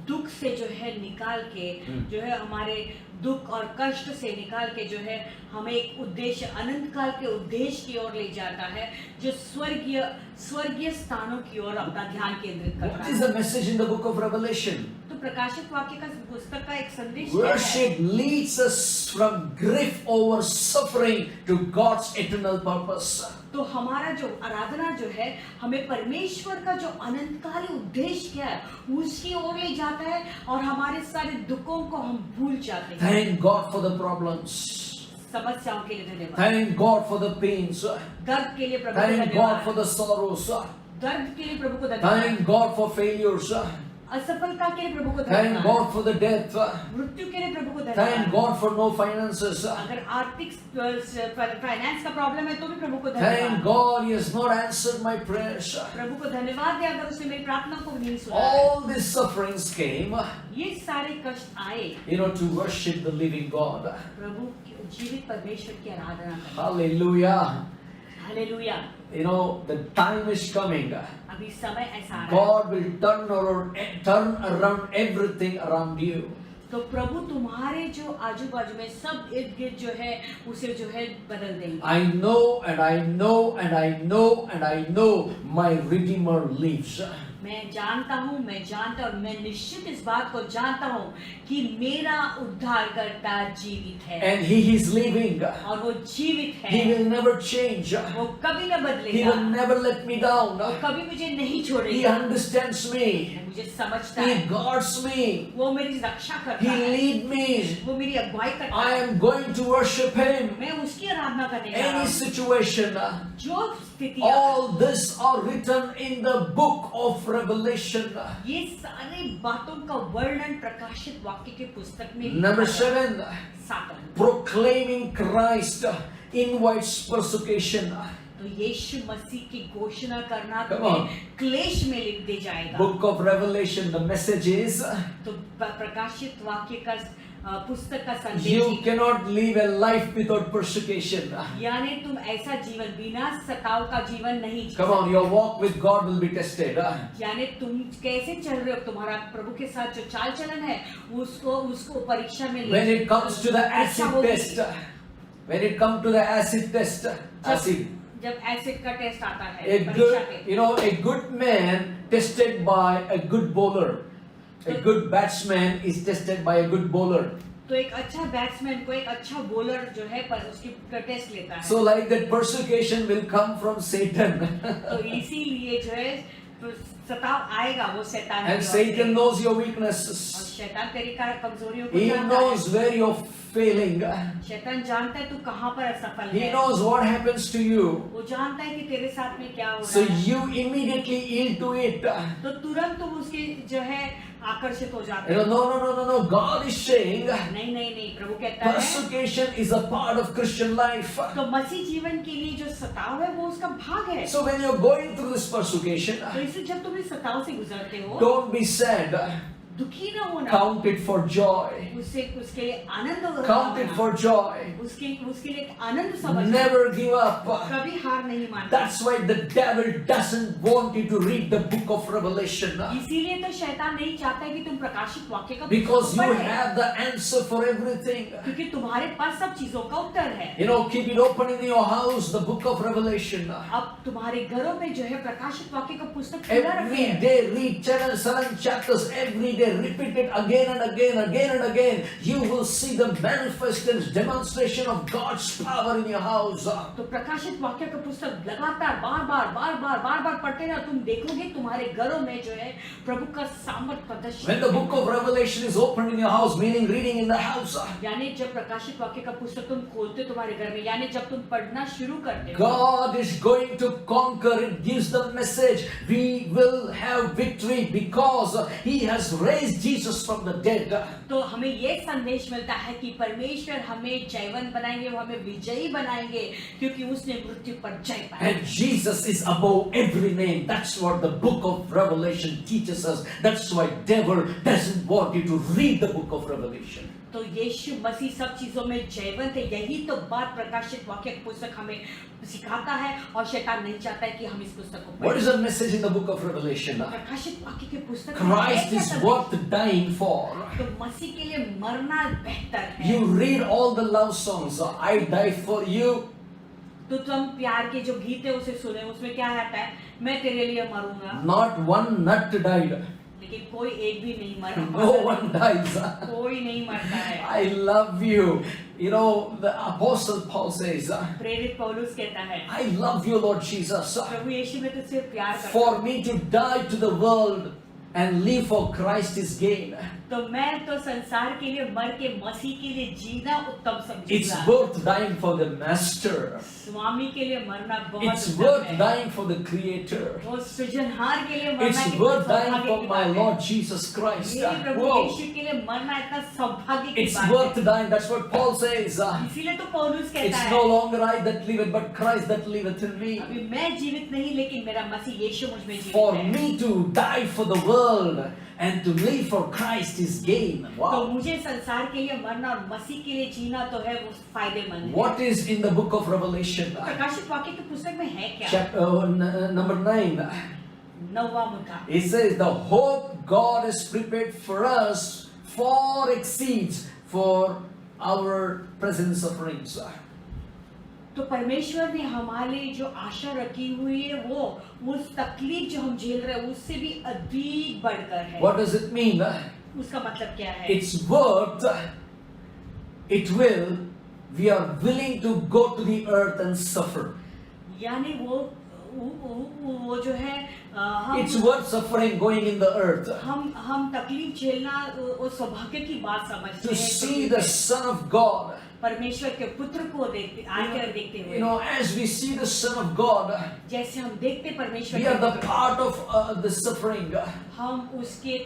दुख से जो है निकाल के, जो है हमारे दुख और कष्ट से निकाल के जो है हमें एक उद्देश्य, अनंत काल के उद्देश्य की ओर ले जाता है, जो स्वर्गीय स्थानों की ओर अपना ध्यान केंद्रित करता What है। is the message in the book of Revelation? तो प्रकाशित वाक्य का पुस्तक का एक संदेश क्या है? Worship leads us from grief over suffering to God's eternal purpose. तो हमारा जो आराधना जो है हमें परमेश्वर का जो अनंतकाली उद्देश्य क्या है उसकी ओर ले जाता है और हमारे सारे दुखों को हम भूल जाते हैं। Thank God for the problems. समस्याओं के लिए धन्यवाद, Thank God for the pains. दर्द के लिए प्रभु को Thank God for धन्यवाद, the sorrows. दर्द के लिए प्रभु को धन्यवाद, Thank God for failures. असफलता के लिए प्रभु को Thank धन्यवाद, God for the death. मृत्यु के लिए प्रभु को Thank धन्यवाद। God for no finances. अगर आर्थिक फाइनेंस का प्रॉब्लम है तो भी प्रभु को Thank धन्यवाद। God He has not answered my prayers. प्रभु को धन्यवाद दे अगर उसने मेरी प्रार्थना को नहीं सुना है। All these sufferings came, ये सारे कष्ट आए you know, to worship the living God. प्रभु जीवित परमेश्वर की आराधना करने। Hallelujah. Hallelujah. You know, the time is coming. अभी समय ऐसा आ रहा है God will turn around everything around you. तो प्रभु तुम्हारे जो आजू बाजू में सब इर्द गिर्द जो है उसे जो है बदल देंगे। I know and I know and I know and I know my Redeemer lives. मैं जानता और मैं निश्चित इस बात को जानता हूँ कि मेरा उद्धारकर्ता जीवित है And He is living. और वो जीवित है। He will never change. वो कभी न He बदलेगा, will never let me down. वो कभी मुझे नहीं He छोड़ेगा, understands me. वो मुझे समझता He है, guards me. वो मेरी रक्षा करता He है, lead me. वो मेरी अगुवाई करता I है। am going to worship Him. मैं उसकी आराधना करने जा रहा Any हूँ। situation. जो स्थिति All this are written in the book of Revelation. ये सारी बातों का वर्णन प्रकाशित वाक्य के पुस्तक में Number लिखा है। 7, सातवां, proclaiming Christ invites persecution. तो यीशु मसीह की घोषणा करना Come तुम्हें on. क्लेश में लिख दे जाएगा। Book of Revelation, the message is, तो प्रकाशित वाक्य का पुस्तक का संदेश you है, cannot live a life without persecution. यानी तुम ऐसा जीवन बिना सताव का जीवन नहीं जी Come on, your walk with God will be tested. यानी तुम कैसे चल रहे हो, तुम्हारा प्रभु के साथ जो चाल चलन है उसको परीक्षा में When it comes to the acid test, when it comes to the acid test, acid, जब एसिड का टेस्ट आता है a परीक्षा good, के, you know, a good man tested by a good bowler. A good batsman is tested by a good bowler. तो एक अच्छा बैट्समैन को एक अच्छा बॉलर जो है पर उसकी टेस्ट लेता है। So like that persecution will come from Satan. तो इसीलिए जो है सताव आएगा, वो शैतान And की ओर Satan से। knows your और weaknesses. शैतान तेरी कमजोरियों को He जानता knows है। where you're failing. शैतान जानता है तू कहाँ पर असफल He है। knows what happens to you. वो जानता है कि तेरे साथ में क्या हो So रहा है। you immediately yield to it. तो तुरंत तुम उसकी जो है आकर्षित हो जाते You हो। know, no. God is saying नहीं, प्रभु कहता है persecution is a part of Christian life. तो मसीह जीवन के लिए जो सताव है वो उसका भाग है। So when you're going through this persecution, तो इससे जब तुम इस सताव से गुजरते हो, don't be sad. दुखी ना होना, Count it for joy. उसके लिए आनंद हो Count it for joy. उसके लिए एक आनंद समझना। Never give up. कभी हार नहीं मानना। That's why the devil doesn't want you to read the book of Revelation. इसीलिए तो शैतान नहीं चाहता है कि तुम प्रकाशित वाक्य का Because पुस्तक you पढ़े। have the answer for everything. क्योंकि तुम्हारे पास सब चीजों का उत्तर है। You know, keep it open in your house, the book of Revelation. अब तुम्हारे घरों में जो है प्रकाशित वाक्य का पुस्तक खुला Every रखे। day read 7 chapters. Every day repeat it again and again. You will see the manifested demonstration of God's power in your house. तो प्रकाशित वाक्य का पुस्तक लगातार बार बार पढ़ते रहो, तुम देखोगे तुम्हारे घरों में जो है प्रभु का सामर्थ प्रदर्शन। When the book of Revelation is opened in your house, meaning reading in the house, यानी जब प्रकाशित वाक्य का पुस्तक तुम खोलते हो तुम्हारे घर में, यानी जब तुम पढ़ना शुरू करते हो, God is going to conquer. It gives the message we will have victory because He has raised Jesus from the dead. तो हमें ये संदेश मिलता है कि परमेश्वर हमें जयवंत बनाएंगे, वो हमें विजयी बनाएंगे क्योंकि उसने मृत्यु पर जय पाई। And Jesus is above every name. That's what the book of Revelation teaches us. That's why devil doesn't want you to read the book of Revelation. तो यीशु मसीह सब चीजों में जयवंत है, यही तो बात प्रकाशित वाक्य की पुस्तक हमें सिखाता है और शैतान नहीं चाहता है कि हम इस पुस्तक को What पढ़ें। is the message in the book of Revelation? प्रकाशित वाक्य की पुस्तक में है Christ क्या is संदेश? worth dying for. तो मसीह के लिए मरना बेहतर है। You read all the love songs. I die for you. तो तुम प्यार के जो गीत है उसे सुने, उसमें क्या आता है, मैं तेरे लिए मरूंगा, Not one nut died. लेकिन कोई एक भी नहीं मरा। No one dies. कोई नहीं मरता है। I love you. You know, the Apostle Paul says, प्रेरित पौलुस कहता है, I love you, Lord Jesus. प्रभु यीशु में तुझसे प्यार करता हूं। For me to die to the world and live for Christ is gain. तो मैं तो संसार के लिए मर के मसीह के लिए जीना उत्तम It's समझूंगा। worth dying for the Master. स्वामी के लिए मरना बहुत It's उत्तम worth है। dying for the Creator. वो सृजनहार के लिए मरना It's कितना worth dying सौभाग्य for की my बात है। Lord Jesus Christ. मेरे प्रभु Whoa. यीशु के लिए मरना इतना सौभाग्य की It's बात worth है। dying. That's what Paul says. इसीलिए तो पौलुस कहता It's है, no longer I that liveth, but Christ that liveth in me. अभी मैं जीवित नहीं लेकिन मेरा मसीह यीशु मुझ में For जीवित है। me to die for the world and to live for Christ is gain. तो Wow. मुझे संसार के लिए मरना और मसीह के लिए जीना तो है वो फायदेमंद है। What is in the book of Revelation? प्रकाशित वाक्य की पुस्तक में है क्या? Number 9. 9वां मुद्दा, It says the hope God has prepared for us far exceeds for our present sufferings. तो परमेश्वर ने हमारे लिए जो आशा रखी हुई है वो उस तकलीफ जो हम झेल रहे हैं उससे भी अधिक बढ़कर है। What does it mean? उसका मतलब क्या है? It's worth, it will, we are willing to go to the earth and suffer. यानी वो जो है It's worth suffering going in the earth. हम तकलीफ झेलना वो सौभाग्य की बात समझते To हैं। see the Son of God. परमेश्वर के पुत्र को आकर देखते हुए, You know, as we see the Son of God, जैसे हम देखते परमेश्वर we के are the पुत्र, part of the suffering. हम उसके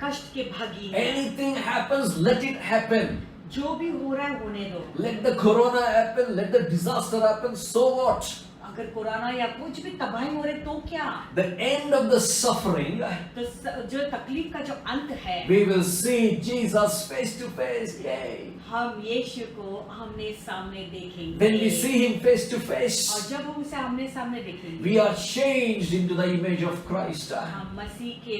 कष्ट के भागी हैं। Anything happens, let it happen. जो भी हो रहा है होने दो। Let the corona happen, let the disaster happen, so what? अगर कोरोना या कुछ भी तबाही हो रहे तो क्या? The end of the suffering, तो जो तकलीफ का जो अंत है, we will see Jesus face to face. Yay! हम यीशु को आमने सामने देखेंगे। When we see Him face to और face, जब हम उसे आमने सामने देखेंगे, we are changed into the image of Christ. हम मसीह के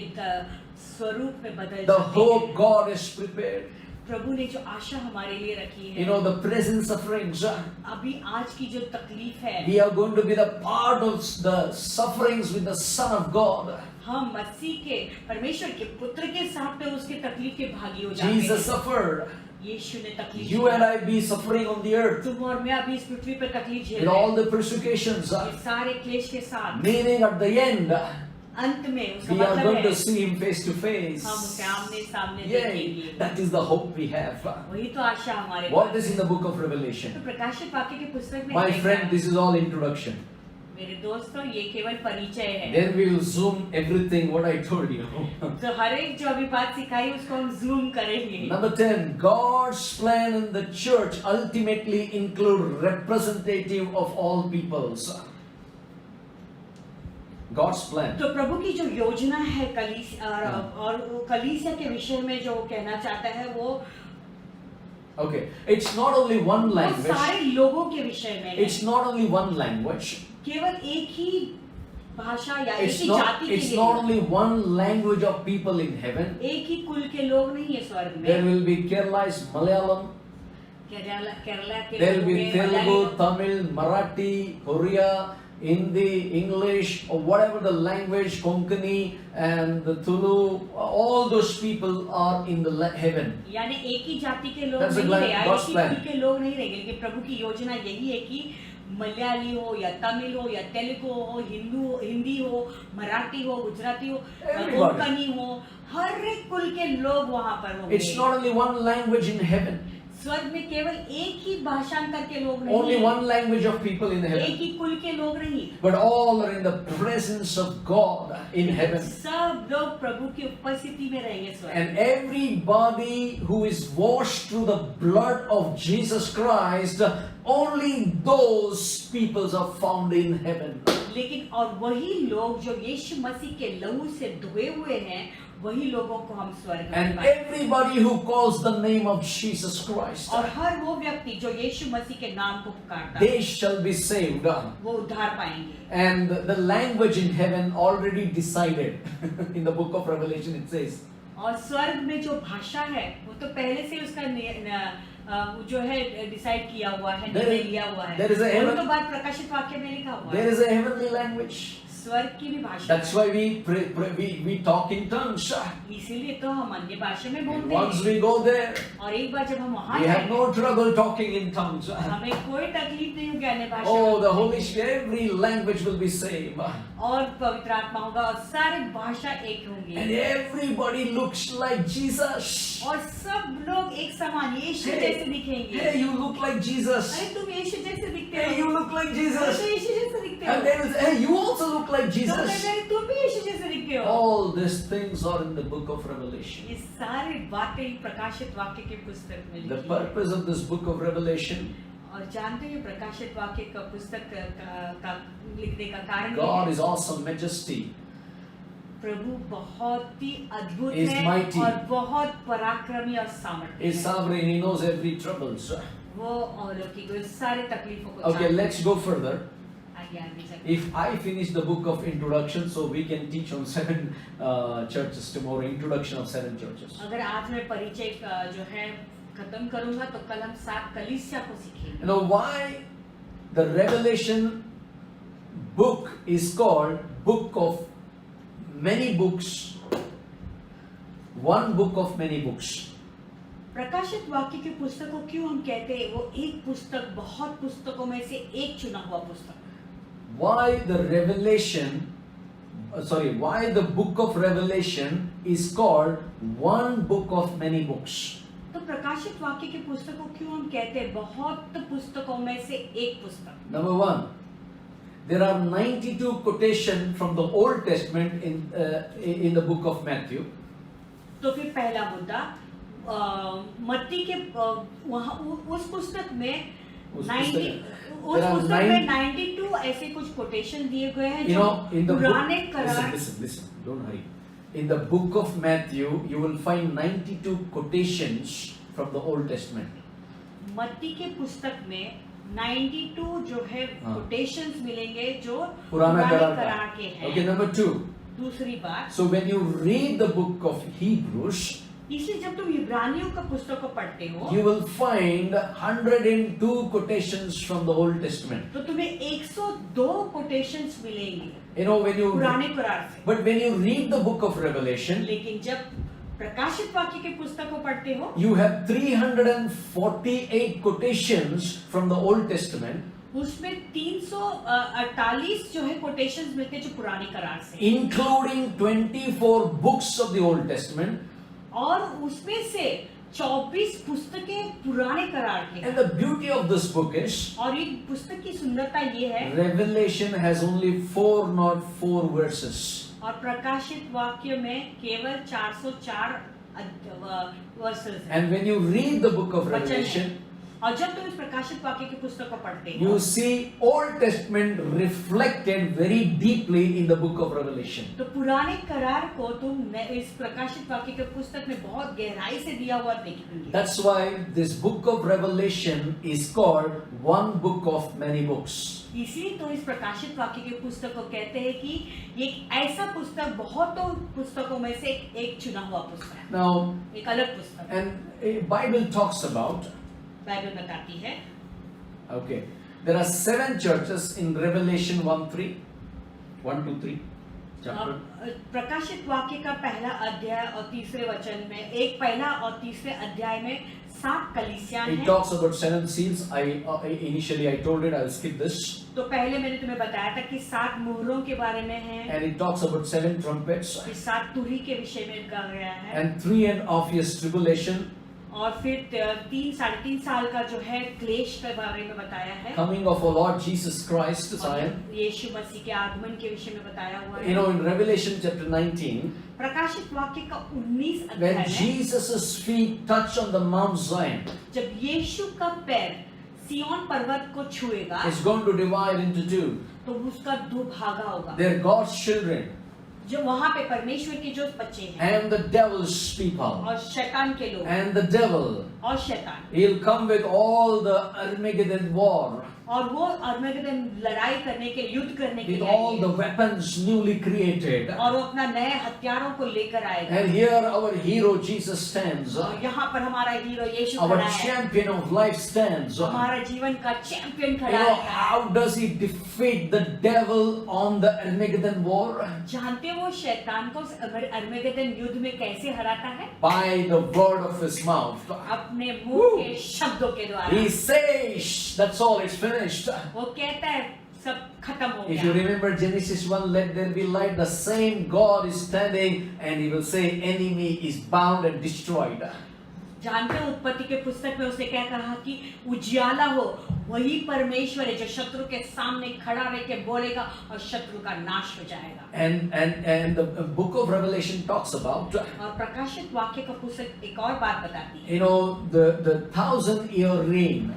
स्वरूप में बदल The जाते hope हैं। God has prepared. प्रभु ने जो आशा हमारे लिए रखी है, You know, the present sufferings, अभी आज की जो तकलीफ है, we are going to be the part of the sufferings with the Son of God. हम मसीह के परमेश्वर के पुत्र के साथ में उसके तकलीफ के भागी हो जाते Jesus हैं। suffered. यीशु ने तकलीफ You and I be suffering on the earth तुम और मैं अभी इस पृथ्वी पर तकलीफ झेल with रहे all हैं। the persecutions. ये सारे क्लेश के साथ, Meaning at the end, अंत में उसका we are मतलब going है to see Him face to face. हम उसे आमने सामने Yay! देखेंगे। That is the hope we have. वही तो आशा हमारे What पास is in है। the book of तो Revelation? प्रकाशित वाक्य की पुस्तक में My है friend, क्या? this is all introduction. मेरे दोस्तों ये केवल परिचय है। Then we will zoom everything what I told you. तो हर एक जो अभी बात सिखाई उसको हम जूम करेंगे। Number 10, God's plan in the church ultimately include representative of all peoples. God's plan. तो प्रभु की जो योजना है और कलीसिया के विषय में जो कहना चाहता है वो Okay, it's not only one वो language. सारे लोगों के विषय में है। It's not only one language. केवल एक ही भाषा या एक It's ही not. जाति के It's लिए not only one language of people in heaven. एक ही कुल के लोग नहीं है स्वर्ग There में। will be Kerala's Malayalam. Kerala के There will लोग be हैं, Telugu, मलयाली लोग। Tamil, Marathi, Korea, Hindi, English, or whatever the language, Konkani and the Tulu, all those people are in the heaven. यानी एक ही जाति के लोग That's the नहीं plan, रहे, God's एक ही plan. कुल के लोग नहीं रहेंगे, लेकिन प्रभु की योजना यही है कि मलयाली हो या तमिल हो या तेलुगु हो, हिंदी हो, मराठी हो, गुजराती हो, Everybody. कोंकणी हो, हर एक कुल के लोग वहाँ पर होंगे। It's not only one language in heaven, स्वर्ग में केवल एक ही भाषांतर के लोग नहीं only हैं, one language of people in एक heaven, ही कुल के लोग नहीं, but all are in the presence of God in heaven. सब लोग प्रभु की उपस्थिति में रहेंगे स्वर्ग में। And everybody who is washed through the blood of Jesus Christ, only those peoples are found in heaven. लेकिन और वही लोग जो यीशु मसीह के लहू से धोए हुए हैं वही लोगों को हम स्वर्ग में And पाएंगे। everybody who calls the name of Jesus Christ, और हर वो व्यक्ति जो यीशु मसीह के नाम को पुकारता है they shall be saved. वो उद्धार पाएंगे। And the language in heaven already decided. In the book of Revelation it says. और स्वर्ग में जो भाषा है वो तो पहले से उसका जो है डिसाइड किया हुआ है, There निर्णय is- लिया हुआ है। there is a और heaven- तो बात प्रकाशित वाक्य में लिखा हुआ There है। is a heavenly language. स्वर्ग की भी भाषा That's why we talk in tongues. इसीलिए तो हम अन्य भाषा में And बोलते once हैं। we go there, और एक बार जब हम वहाँ we have जाएंगे no trouble talking in tongues. हमें कोई तकलीफ नहीं होगी अन्य भाषा Oh, में the बोलने Holy की। Spirit, every language will be saved. और पवित्र आत्मा होगा और सारे भाषा एक And होंगी everybody looks like Jesus. और सब लोग एक समान यीशु जैसे दिखेंगे। Hey, you look like Jesus. अरे तुम यीशु जैसे दिखते Hey, हो। you look like तुम Jesus. तो यीशु जैसे दिखते हो। And there is, hey, you also look like तो Jesus. कहते हैं, तुम भी यीशु जैसे दिखते हो। All these things are in the book of Revelation. ये सारी बातें प्रकाशित वाक्य की पुस्तक में The लिखी हैं। purpose of this book of Revelation, और जानते हैं प्रकाशित वाक्य का पुस्तक का लिखने का कारण ये God है। is awesome, majesty. प्रभु बहुत ही अद्भुत Is है mighty. और बहुत पराक्रमी और सामर्थ्य He's है। sovereign, He knows every troubles. वो अलौकिक है, सारे तकलीफों को Okay, जानता let's go further. है। आगे आगे चलते हैं। If I finish the book of introduction, so we can teach on 7 churches tomorrow, introduction of 7 churches. अगर आज मैं परिचय जो है खत्म करूंगा तो कल हम 7 कलीसिया को सीखेंगे। You know why the Revelation book is called book of many books, one book of many books. प्रकाशित वाक्य की पुस्तक को क्यों हम कहते हैं वो एक पुस्तक बहुत पुस्तकों में से एक चुना हुआ पुस्तक। Why the Revelation, why the book of Revelation is called one book of many books? तो प्रकाशित वाक्य की पुस्तक को क्यों हम कहते हैं बहुत पुस्तकों में से एक पुस्तक। Number 1, there are 92 quotations from the Old Testament in the book of Matthew. तो फिर पहला मुद्दा मत्ती के वहाँ उस पुस्तक में उस 90 पुस्तक- उस there are पुस्तक में 9 92 ऐसे कुछ कोटेशन दिए गए हैं You जो know, in the पुराने book, करार listen, don't hurry. In the book of Matthew, you will find 92 quotations from the Old Testament. मत्ती के पुस्तक में 92 जो है हाँ। कोटेशंस मिलेंगे जो पुराना करार करार के का. हैं। Okay, number 2. दूसरी बात, So when you read the book of Hebrews, इसलिए जब तुम इब्रानियों का पुस्तक को पढ़ते हो you will find 102 quotations from the Old Testament. तो तुम्हें 102 कोटेशंस मिलेंगे You know, when you पुराने करार से। but when you read the book of Revelation, लेकिन जब प्रकाशित वाक्य के पुस्तक को पढ़ते हो you have 348 quotations from the Old Testament. उसमें 348 जो है कोटेशंस मिलते हैं जो पुराने करार से, including 24 books of the Old Testament. और उसमें से 24 पुस्तकें पुराने करार के हैं। And the beauty of this book is, और ये पुस्तक की सुंदरता ये है, Revelation has only 4, not 4 verses. और प्रकाशित वाक्य में केवल 404 वर्सेस हैं। And when you read the book of वचन है। Revelation, और जब तुम इस प्रकाशित वाक्य की पुस्तक को पढ़ते हो, you see Old Testament reflected very deeply in the book of Revelation. तो पुराने करार को तुम इस प्रकाशित वाक्य के पुस्तक में बहुत गहराई से दिया हुआ देखेंगे। That's why this book of Revelation is called one book of many books. इसीलिए तो इस प्रकाशित वाक्य के पुस्तक को कहते हैं कि ये एक ऐसा पुस्तक बहुतों पुस्तकों में से एक चुना हुआ पुस्तक है, Now, एक अलग पुस्तक। and Bible talks about, Bible बताती है, okay, there are 7 churches in Revelation 1:3, 1 to 3 chapter. प्रकाशित वाक्य का पहला अध्याय और तीसरे वचन में, एक पहला और तीसरे अध्याय में 7 कलीसियां It हैं। talks about 7 seals. Initially I told it, I will skip this. तो पहले मैंने तुम्हें बताया था कि 7 मुहरों के बारे में है, And it talks about 7 trumpets फिर 7 तुरही के विषय में कहा गया है, and 3.5 years tribulation, और फिर 3-3.5 साल का जो है क्लेश के बारे में बताया है, coming of our Lord Jesus Christ to और Zion. यीशु मसीह के आगमन के विषय में बताया हुआ You है। know, in Revelation chapter 19, प्रकाशित वाक्य का 19 when अध्याय में Jesus' feet touch on the Mount Zion, जब यीशु का पैर सिय्योन पर्वत को छुएगा it's going to divide into 2. तो उसका 2 भागा होगा। They're God's children जो वहाँ पे परमेश्वर के जो बच्चे हैं and the devil's people. और शैतान के लोग And the devil, और शैतान, he'll come with all the Armageddon war, और वो अरमगदन लड़ाई करने के लिए, युद्ध करने के with लिए all the आएंगे, weapons newly created. और वो अपना नए हथियारों को लेकर आएगा। And here our hero Jesus stands, और यहाँ पर हमारा हीरो यीशु our खड़ा है, champion of life stands. हमारा जीवन का चैंपियन You खड़ा know, है। how does he defeat the devil on the Armageddon war? जानते हो शैतान को अरमगदन युद्ध में कैसे हराता है? By the word of his mouth. अपने मुंह के शब्दों के द्वारा। He says, that's all, it's finished. वो कहता है सब खत्म हो If you गया। remember Genesis 1, let there be light, the same God is standing and he will say, enemy is bound and destroyed. जानते हो उत्पत्ति के पुस्तक में उसने क्या कहा कि उजियाला हो, वही परमेश्वर है जो शत्रु के सामने खड़ा रह के बोलेगा और शत्रु का नाश हो जाएगा। And the book of Revelation talks about, और प्रकाशित वाक्य का पुस्तक एक और बात बताती है, you know, the 1,000-year reign.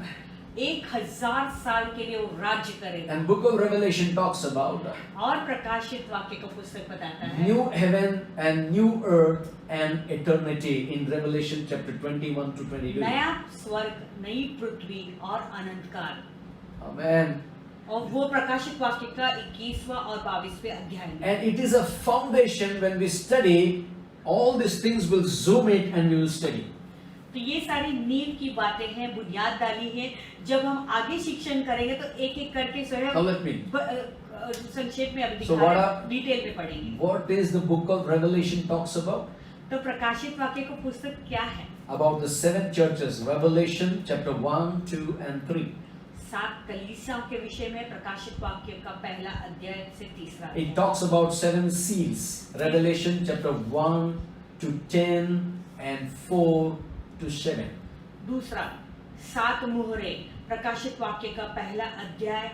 1000 साल के लिए वो राज्य करेगा। And book of Revelation talks about और प्रकाशित वाक्य का पुस्तक बताता है new heaven and new earth and eternity in Revelation chapter 21 to 22. नया स्वर्ग, नई पृथ्वी और अनंत काल। Amen. और वो प्रकाशित वाक्य का 21वां और 22वें अध्याय में। And it is a foundation. When we study, all these things will zoom it and we will study. तो ये सारी नींव की बातें हैं, बुनियाद डाली है। जब हम आगे शिक्षण करेंगे तो एक एक करके जो है Now let me. संक्षेप में अभी So दिखा what रहे, are- डिटेल में पढ़ेंगे। What is the book of Revelation talks about? तो प्रकाशित वाक्य का पुस्तक क्या है? About the 7 churches. Revelation chapter 1, 2 and 3. 7 कलीसियाओं के विषय में प्रकाशित वाक्य का पहला अध्याय से तीसरा It अध्याय। talks about 7 seals. Revelation chapter 1 to 10 and 4 to 7. दूसरा 7 मुहरे, प्रकाशित वाक्य का पहला अध्याय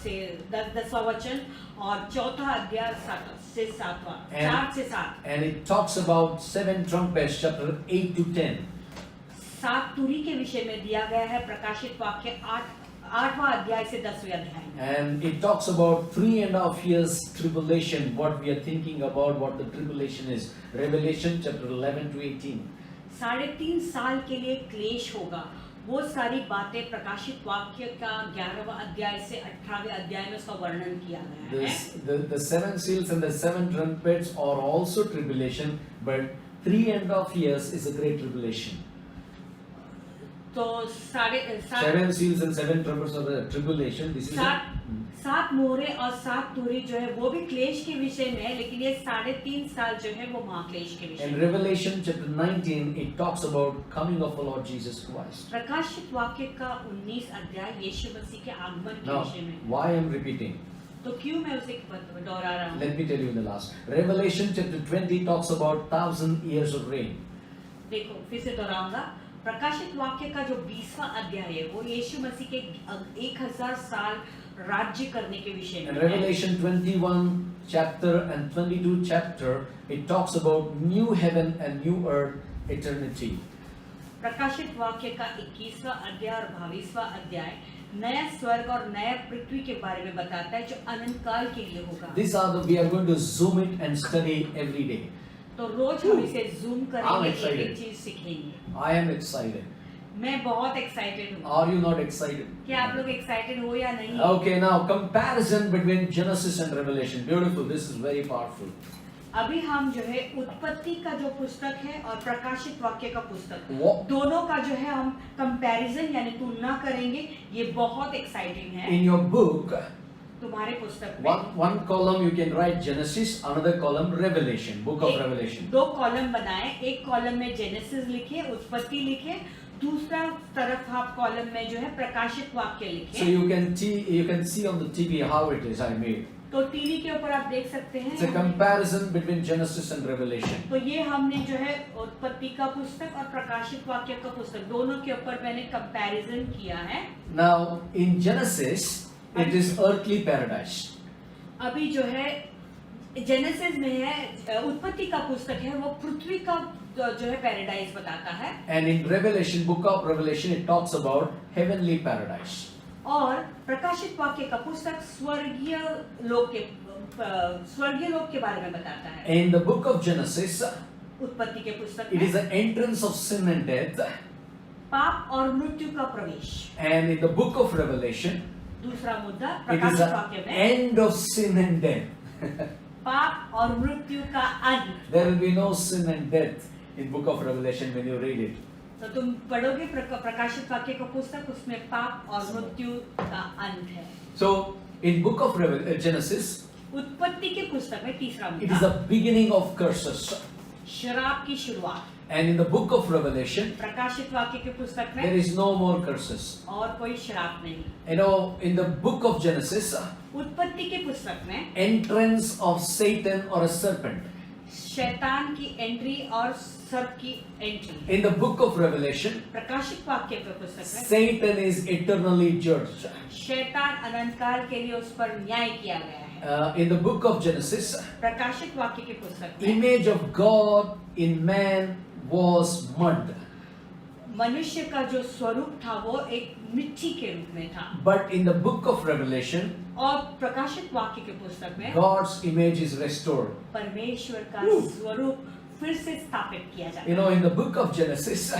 से 10वां वचन और चौथा अध्याय 7 से 7वां, 4 से 7। And it talks about 7 trumpets, chapter 8 to 10. 7 तुरी के विषय में दिया गया है प्रकाशित वाक्य 8वां अध्याय से 10वें अध्याय में। And it talks about 3.5 years tribulation, what we are thinking about, what the tribulation is. Revelation chapter 11 to 18. 3.5 साल के लिए क्लेश होगा, वो सारी बातें प्रकाशित वाक्य का 11वां अध्याय से 18वें अध्याय में उसका वर्णन किया गया है। The 7 seals and the 7 trumpets are also tribulation, but 3.5 years is a great tribulation. तो 7 7 seals and 7 trumpets are the tribulation. This is सात 7 मोहरे और 7 तुरही जो है वो भी क्लेश के विषय में है, लेकिन ये 3.5 साल जो है वो महाक्लेश के विषय In में। Revelation chapter 19, it talks about coming of our Lord Jesus Christ. प्रकाशित वाक्य का 19 अध्याय यीशु मसीह के आगमन के Now, विषय में। why I am repeating? तो क्यों मैं उसे दोहरा रहा हूँ? Let me tell you in the last. Revelation chapter 20 talks about 1,000 years of reign. देखो फिर से दोहराऊंगा। प्रकाशित वाक्य का जो 20वां अध्याय है वो यीशु मसीह के 1000 साल राज्य करने के विषय In में है। Revelation 21 chapter and 22 chapter, it talks about new heaven and new earth, eternity. प्रकाशित वाक्य का 21वां अध्याय और 22वां अध्याय नया स्वर्ग और नया पृथ्वी के बारे में बताता है जो अनंत काल के लिए होगा। These are we are going to zoom it and study every day. तो रोज हम इसे जूम I'm करेंगे, excited. एक चीज सीखेंगे। I am excited. मैं बहुत एक्साइटेड हूँ। Are you not excited? क्या आप लोग एक्साइटेड हो या नहीं? Okay, now comparison between Genesis and Revelation. Beautiful. This is very powerful. अभी हम जो है उत्पत्ति का जो पुस्तक है और प्रकाशित वाक्य का पुस्तक What? दोनों का जो है हम कंपैरिजन यानी तुलना करेंगे। ये बहुत एक्साइटिंग है। In your book, तुम्हारे पुस्तक में one column you can write Genesis, another column Revelation, book of Revelation. 2 column बनाए, एक कॉलम में जेनेसिस लिखे, उत्पत्ति लिखे, दूसरा तरफ आप कॉलम में जो है प्रकाशित वाक्य So लिखे। you can see on the TV how it is I made. तो टीवी के ऊपर आप देख सकते It's a हैं। comparison between Genesis and Revelation. तो ये हमने जो है उत्पत्ति का पुस्तक और प्रकाशित वाक्य का पुस्तक दोनों के ऊपर मैंने कंपैरिजन किया है। Now in Genesis, it is earthly paradise. अभी जो है जेनेसिस में है, उत्पत्ति का पुस्तक है वो पृथ्वी का जो है पैराडाइज बताता है। And in Revelation, book of Revelation, it talks about heavenly paradise. और प्रकाशित वाक्य का पुस्तक स्वर्गीय लोक के बारे में बताता है। In the book of Genesis, उत्पत्ति के पुस्तक it में is the entrance of sin and death. पाप और मृत्यु का प्रवेश। And in the book of Revelation, दूसरा मुद्दा it is प्रकाशित the वाक्य में end of sin and death. पाप और मृत्यु का अंत। There will be no sin and death in book of Revelation when you read it. तो तुम पढ़ोगे प्रकाशित वाक्य का पुस्तक, उसमें पाप और मृत्यु का अंत है। So in book of Genesis, उत्पत्ति के पुस्तक में तीसरा it is the मुद्दा beginning of curses. शराब की शुरुआत। And in the book of Revelation, प्रकाशित वाक्य के पुस्तक there में is no more curses. और कोई शराब नहीं। You know, in the book of Genesis, उत्पत्ति के पुस्तक में entrance of Satan or a serpent. शैतान की एंट्री और सर्प की entry. In the book of Revelation, प्रकाशित वाक्य के पुस्तक में Satan is eternally judged. शैतान अनंत काल के लिए उस पर न्याय किया गया है। In the book of Genesis, प्रकाशित वाक्य के पुस्तक में image of God in man was mud. मनुष्य का जो स्वरूप था वो एक मिट्टी के रूप में था। But in the book of Revelation, और प्रकाशित वाक्य के पुस्तक में God's image is restored. परमेश्वर का स्वरूप फिर से स्थापित किया जाता You है। know, in the book of Genesis,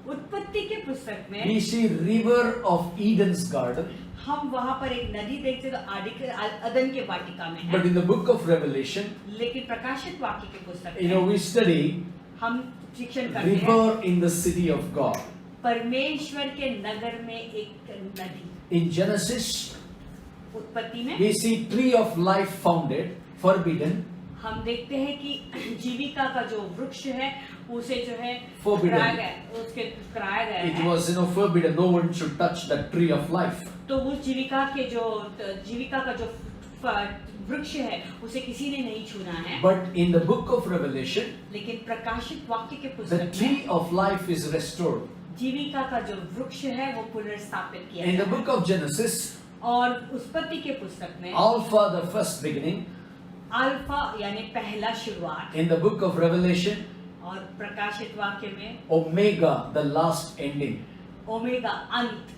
उत्पत्ति के पुस्तक में we see river of Eden's garden. हम वहां पर एक नदी देखते तो अदन के वाटिका में But है। in the book of Revelation, लेकिन प्रकाशित वाक्य के पुस्तक you know, में we study हम शिक्षण करते हैं river in the city of God. परमेश्वर के नगर में एक नदी। In Genesis, उत्पत्ति में we see tree of life founded, forbidden, हम देखते हैं कि जीविका का जो वृक्ष है उसे जो है Forbidden. कराया गया, उसके कराया गया it है। was, you know, forbidden. No one should touch that tree of life. तो उस जीविका का जो वृक्ष है उसे किसी ने नहीं छूना है। But in the book of Revelation, लेकिन प्रकाशित वाक्य के the पुस्तक tree में of life is restored. जीविका का जो वृक्ष है वो पुनर्स्थापित किया In the गया book है। of Genesis, और उत्पत्ति के पुस्तक में Alpha, the first beginning. Alpha यानी पहला शुरुआत, In the book of Revelation, और प्रकाशित वाक्य में Omega, the last ending. Omega अंत।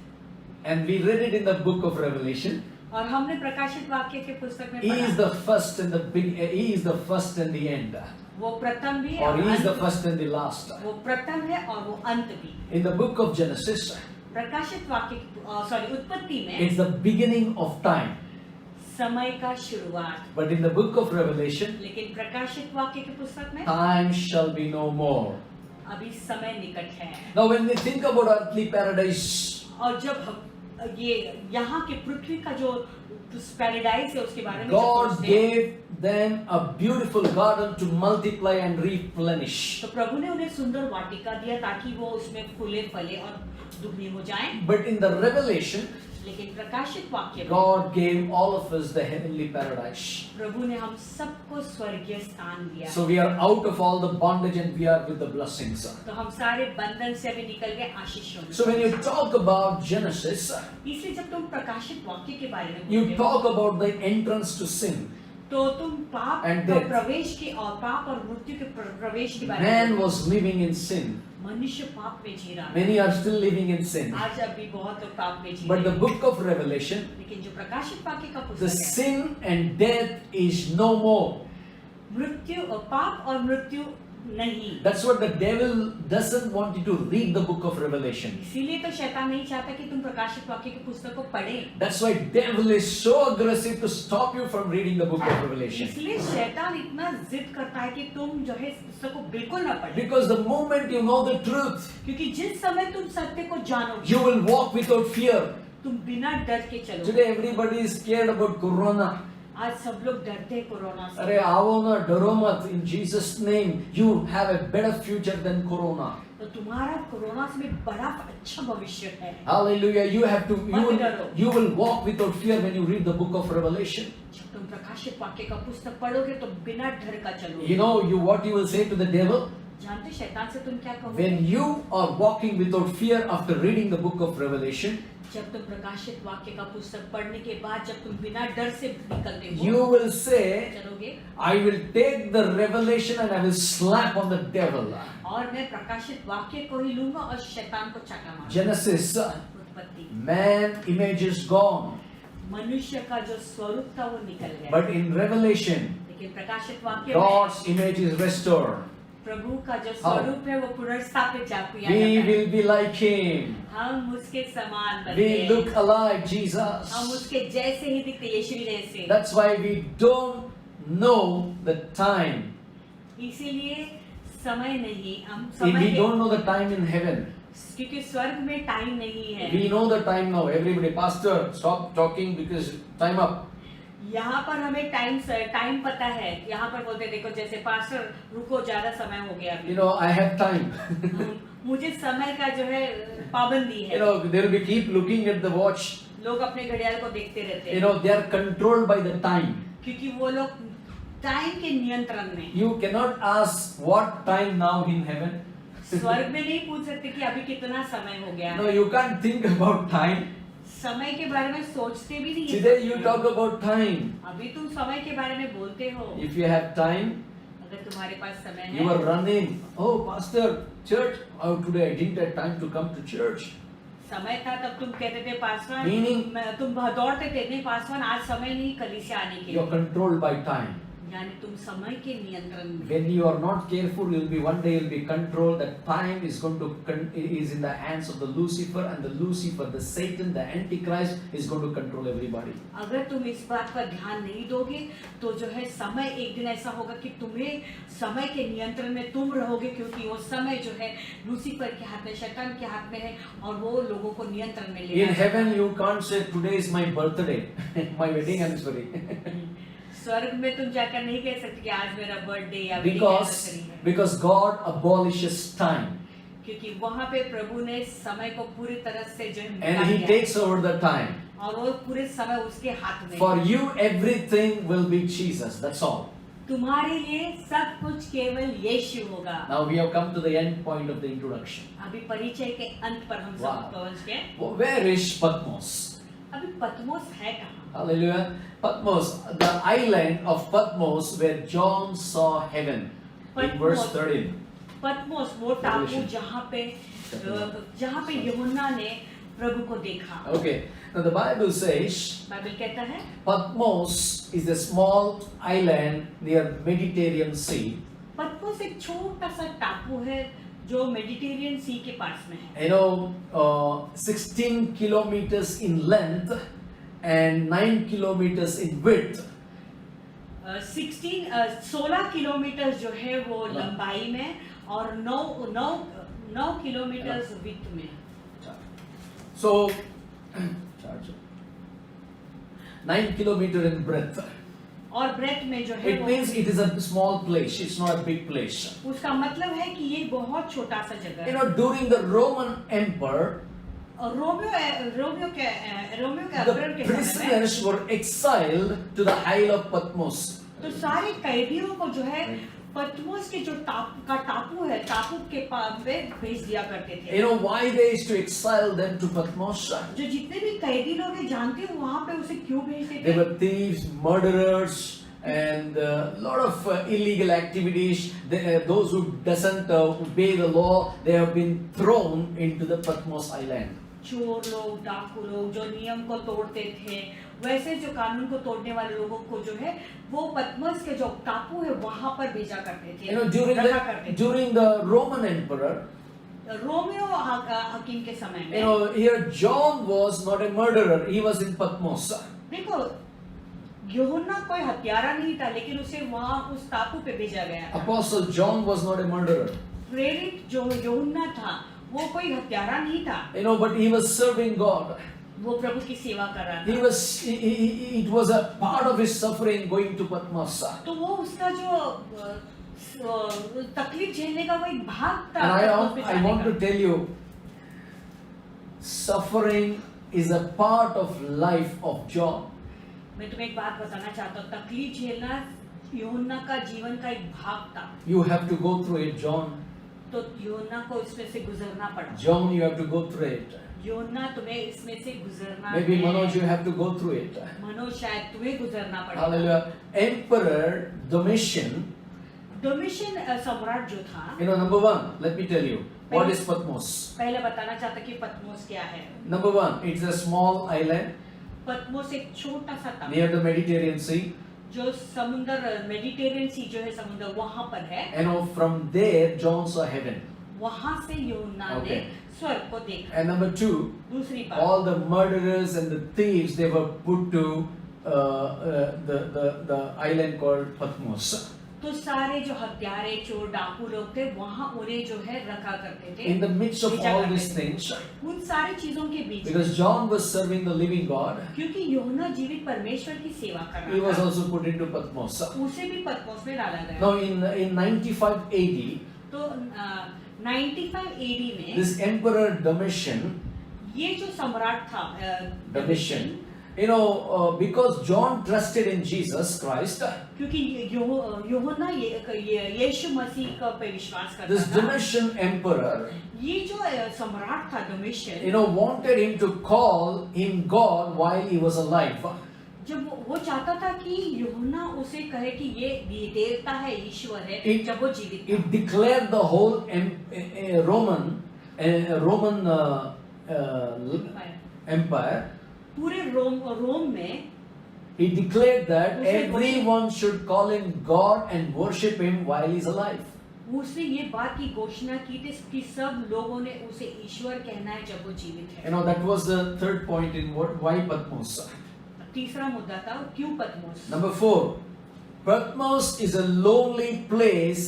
And we read it in the book of Revelation. और हमने प्रकाशित वाक्य के पुस्तक में He is पढ़ा the first and the big. He is the first and the end, वो प्रथम भी है or और he is the अंत first and the last. वो प्रथम है और वो अंत भी। In the book of Genesis, प्रकाशित वाक्य उत्पत्ति में it's the beginning of time. समय का शुरुआत, But in the book of Revelation, लेकिन प्रकाशित वाक्य की पुस्तक में time shall be no more. अभी समय निकट है। Now, when we think about earthly paradise, और जब हम ये यहाँ के पृथ्वी का जो पैराडाइज है उसके बारे में जब God सोचते हैं, gave them a beautiful garden to multiply and replenish. तो प्रभु ने उन्हें सुंदर वाटिका दिया ताकि वो उसमें फूले फले और दुगने हो जाएं। But in the Revelation, लेकिन प्रकाशित वाक्य में God gave all of us the heavenly paradise. प्रभु ने हम सबको स्वर्गीय स्थान दिया। So we are out of all the bondage and we are with the blessings. तो हम सारे बंधन से अभी निकल गए आशीषों में। So when you talk about Genesis, इसलिए जब तुम प्रकाशित वाक्य के बारे में you बोलते हो, talk about the entrance to sin. तो तुम पाप And का death. प्रवेश के और पाप और मृत्यु के प्रवेश के बारे में Man बोलते हो। was living in sin. मनुष्य पाप में जी रहा है। Many are still living in sin. आज अभी बहुत लोग पाप में जी But रहे the हैं। book of Revelation, लेकिन जो प्रकाशित वाक्य का the पुस्तक है, sin and death is no more. मृत्यु और पाप और मृत्यु नहीं। That's what the devil doesn't want you to read the book of Revelation. इसीलिए तो शैतान नहीं चाहता कि तुम प्रकाशित वाक्य के पुस्तक को पढ़े। That's why devil is so aggressive to stop you from reading the book of Revelation. इसलिए शैतान इतना जिद करता है कि तुम जो है इस पुस्तक को बिल्कुल ना पढ़े, Because the moment you know the truth, क्योंकि जिस समय तुम सत्य को जानोगे, you will walk without fear. तुम बिना डर के चलोगे। Today everybody is scared about corona. आज सब लोग डरते हैं कोरोना से। अरे आओ ना, डरो मत. In Jesus' name, you have a better future than corona. तो तुम्हारा कोरोना से भी बड़ा अच्छा भविष्य है। Hallelujah. डरो। You will walk without fear when you read the book of Revelation. जब तुम प्रकाशित वाक्य का पुस्तक पढ़ोगे तो बिना डर का चलोगे। You know what you will say to the devil? जानते शैतान से तुम क्या कहोगे? When you are walking without fear after reading the book of Revelation, जब तुम प्रकाशित वाक्य का पुस्तक पढ़ने के बाद जब तुम बिना डर से निकलते हो, you will say, चलोगे, I will take the revelation and I will slap on the devil. और मैं प्रकाशित वाक्य को ही लूंगा और शैतान को चाटा मारूंगा। Genesis, उत्पत्ति, man image is gone. मनुष्य का जो स्वरूप था वो निकल गया। But in Revelation, लेकिन प्रकाशित वाक्य में God's image is restored. प्रभु का जो स्वरूप है वो पुनर्स्थापित किया We जाता है। will be like Him. हम उसके समान बनते We हैं। look alike, हम Jesus. उसके जैसे ही दिखते, यीशु जैसे। That's why we don't know the time. इसीलिए समय नहीं, हम We समय don't know the time in heaven. क्योंकि स्वर्ग में टाइम नहीं है। We know the time now. Everybody, Pastor, stop talking because time up. यहाँ पर हमें टाइम पता है। यहाँ पर बोलते देखो जैसे पास्टर रुको, ज्यादा समय हो गया अभी। You know, I have time. मुझे समय का जो है पाबंदी है। You know, they will be keep looking at the watch. लोग अपने घड़ियाल को देखते रहते You हैं, know, they are controlled by the time. क्योंकि वो लोग टाइम के नियंत्रण में। You cannot ask what time now in heaven. स्वर्ग में नहीं पूछ सकते कि अभी कितना समय हो गया। No, you can't think about time. समय के बारे में सोचते भी नहीं है। Today you talk about time. अभी तुम समय के बारे में बोलते हो। If you have time, अगर तुम्हारे पास समय you है, are running. Oh, Pastor, church. Oh, today I didn't have time to come to church. समय था तब तुम कहते थे पासवान, Meaning- तुम दौड़ते थे, नहीं पासवान आज समय नहीं कलीसिया आने के You are लिए। controlled by time. यानी तुम समय के नियंत्रण में। When you are not careful, you'll be one day you'll be controlled. That time is going to is in the hands of the Lucifer, and the Lucifer, the Satan, the Antichrist is going to control everybody. अगर तुम इस बात पर ध्यान नहीं दोगे तो जो है समय एक दिन ऐसा होगा कि तुम्हें समय के नियंत्रण में तुम रहोगे, क्योंकि वो समय जो है लूसीफर के हाथ में, शैतान के हाथ में है और वो लोगों को नियंत्रण में ले In heaven, you can't say today is my birthday, my wedding anniversary, स्वर्ग में तुम जाकर नहीं कह सकते कि आज मेरा बर्थडे या wedding anniversary है, because God abolishes time क्योंकि वहाँ पे प्रभु ने समय को पूरी तरह से जो है मिटा and He दिया takes over the time. और वो पूरे समय उसके हाथ में। For you, everything will be Jesus. That's all. तुम्हारे लिए सब कुछ केवल यीशु होगा। Now we have come to the end point of the introduction. अभी परिचय के अंत पर हम Wow. सब पहुंच गए। Where is Patmos? अभी पतमोस है कहाँ? Hallelujah. Patmos, the island of Patmos where John saw heaven. In verse 13. पतमोस वो टापू Revelation. जहाँ पे यूहन्ना ने प्रभु को देखा। Okay. Now the Bible says Bible कहता है Patmos is a small island near Mediterranean Sea. पतमोस एक छोटा सा टापू है जो मेडिटेरियन सी के पास में है। You know, 16 kilometers in length and 9 kilometers in width. 16 kilometre जो है वो लंबाई में और 9 किलोमीटर विड्थ में। So 9 kilometer in breadth. और ब्रेथ में जो है It means it is a small place. It's not a big place. उसका मतलब है कि ये बहुत छोटा सा जगह You है। know, during the Roman emperor, और रोमियो के the अम्बेरर के समय में prisoners were exiled to the Isle of Patmos. तो सारे कैदियों को जो है पतमोस के जो टापू है, टापू के पे भेज दिया करते थे। You know why they used to exile them to Patmos? जो जितने भी कैदी लोग हैं जानते हो वहाँ पे उसे क्यों भेजते They थे? were thieves, murderers, and a lot of illegal activities. Those who doesn't obey the law, they have been thrown into the Patmos island. चोर लोग, डाकू लोग जो नियम को तोड़ते थे, वैसे जो कानून को तोड़ने वाले लोगों को जो है वो पतमस के जो टापू है वहां पर भेजा करते थे, You know, रखा करते थे। during the Roman emperor, Romeo हकीम के समय you में know, here John was not a murderer; he was in Patmos. देखो यूहन्ना कोई हत्यारा नहीं था, लेकिन उसे वहां उस टापू पे भेजा गया था। Apostle John was not a murderer. प्रेरित जो यूहन्ना था वो कोई हत्यारा नहीं था, You know, but he was serving God. वो प्रभु की सेवा कर रहा He था। was. It was a part of his suffering going to Patmos. तो वो उसका जो तकलीफ झेलने का वो एक भाग था। And पतमस पे I जाने want का। to tell you, suffering is a part of life of John. मैं तुम्हें एक बात बताना चाहता हूँ, तकलीफ झेलना यूहन्ना का जीवन का एक भाग था। You have to go through it, John. तो यूहन्ना को इसमें से गुजरना पड़ा। John, you have to go through it. यूहन्ना तुम्हें इसमें से गुजरना Maybe है। Manoj, you have to go through it. Manoj शायद तुम्हें गुजरना पड़ेगा। Hallelujah. Emperor Domitian, डोमिशियन सम्राट जो था, you know, number one, let me tell you, what is Patmos? पहले बताना चाहता कि पतमोस क्या है। Number one, it's a small island पतमोस एक छोटा सा था near the Mediterranean Sea. जो समुद्र मेडिटेरियन सी जो है समुद्र वहां पर है। You know, from there, John saw heaven. वहां से यूहन्ना ने Okay. स्वर्ग को देखा। And number two, दूसरी बात, all the murderers and the thieves, they were put to the island called Patmos. तो सारे जो हत्यारे, चोर, डाकू लोग थे वहां उन्हें जो है रखा करते थे। In the midst of भेजा all करते these थे। things, उन सारी चीजों के बीच में, because John was serving the living God, क्योंकि यूहन्ना जीवित परमेश्वर की सेवा कर he was रहा था, also put into Patmos. उसे भी पतमोस में डाला गया। Now in 95 AD, तो 95 AD में this Emperor Domitian, ये जो सम्राट था Domitian, you know, because John trusted in Jesus Christ, क्योंकि यूहन्ना यीशु मसीह का पे विश्वास this करता था। Domitian Emperor, ये जो सम्राट था डोमिशियन, you know, wanted him to call him God while he was alive. जब वो चाहता था कि यूहन्ना उसे कहे कि ये देवता है, ईश्वर है, It- जब वो जीवित था। It declared the whole Roman Empire. पूरे रोम में He declared that उसे everyone should call him God and worship him while he's alive. उसने ये बात की घोषणा की थी कि सब लोगों ने उसे ईश्वर कहना है जब वो जीवित You है। know, that was the third point in why Patmos. तीसरा मुद्दा था क्यों पतमोस। Number 4, Patmos is a lonely place,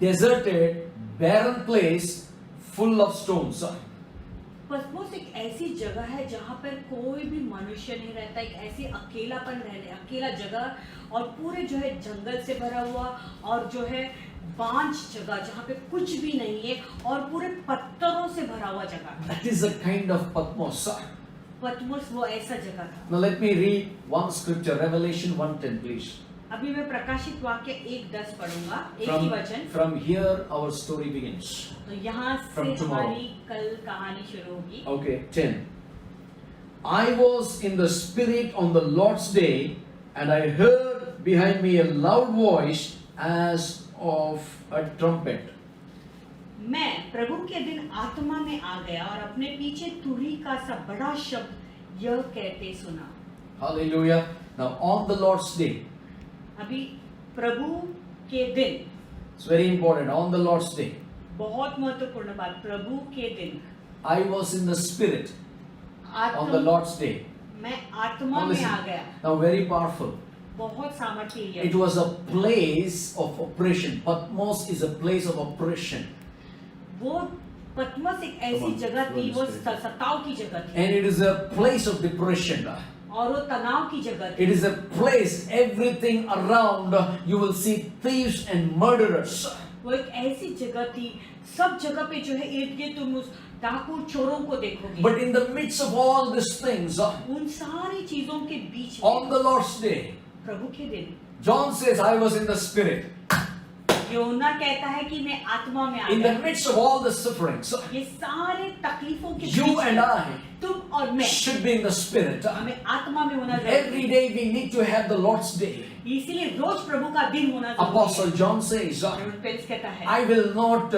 deserted, barren place, full of stones. पतमोस एक ऐसी जगह है जहाँ पर कोई भी मनुष्य नहीं रहता, एक ऐसी अकेला जगह और पूरे जो है जंगल से भरा हुआ और जो है बांझ जगह जहाँ पे कुछ भी नहीं है और पूरे पत्थरों से भरा हुआ जगह। That is a kind of Patmos. पतमोस वो ऐसा जगह था। Now let me read one scripture, Revelation 1:10, please. अभी मैं प्रकाशित वाक्य 1:10 पढ़ूंगा, एक ही वचन। From here our story begins. तो यहाँ से From tomorrow. हमारी कल कहानी शुरू होगी। Okay, 10. I was in the Spirit on the Lord's day, and I heard behind me a loud voice as of a trumpet. मैं प्रभु के दिन आत्मा में आ गया और अपने पीछे तुरही का सा बड़ा शब्द यह कहते सुना। Hallelujah. Now on the Lord's day, अभी प्रभु के दिन, it's very important, on the Lord's day, बहुत महत्वपूर्ण बात, प्रभु के दिन I was in the Spirit on the आत्मा, Lord's day. मैं आत्मा Now में listen, आ गया। now very powerful. बहुत सामर्थ्य है। It was a place of oppression. Patmos is a place of oppression. वो पतमस एक Come ऐसी on, जगह थी, Holy वो Spirit. सताव की जगह थी And it is a place of depression. और वो तनाव की जगह थी। It is a place, everything around, you will see thieves and murderers. वो एक ऐसी जगह थी, सब जगह पे जो है इर्द गिर्द तुम उस डाकू चोरों को देखोगे। But in the midst of all these things, उन सारी चीजों के बीच on में the Lord's day, प्रभु के दिन John says, I was in the Spirit. योना कहता है कि मैं आत्मा में आ In the गया। midst of all the sufferings, ये सारे तकलीफों के you बीच and में I तुम और मैं should be in the Spirit. हमें आत्मा में होना Every जरूरी है। day we need to have the Lord's day. इसीलिए रोज प्रभु का दिन होना जरूरी Apostle John says, है। पेलिस कहता है I will not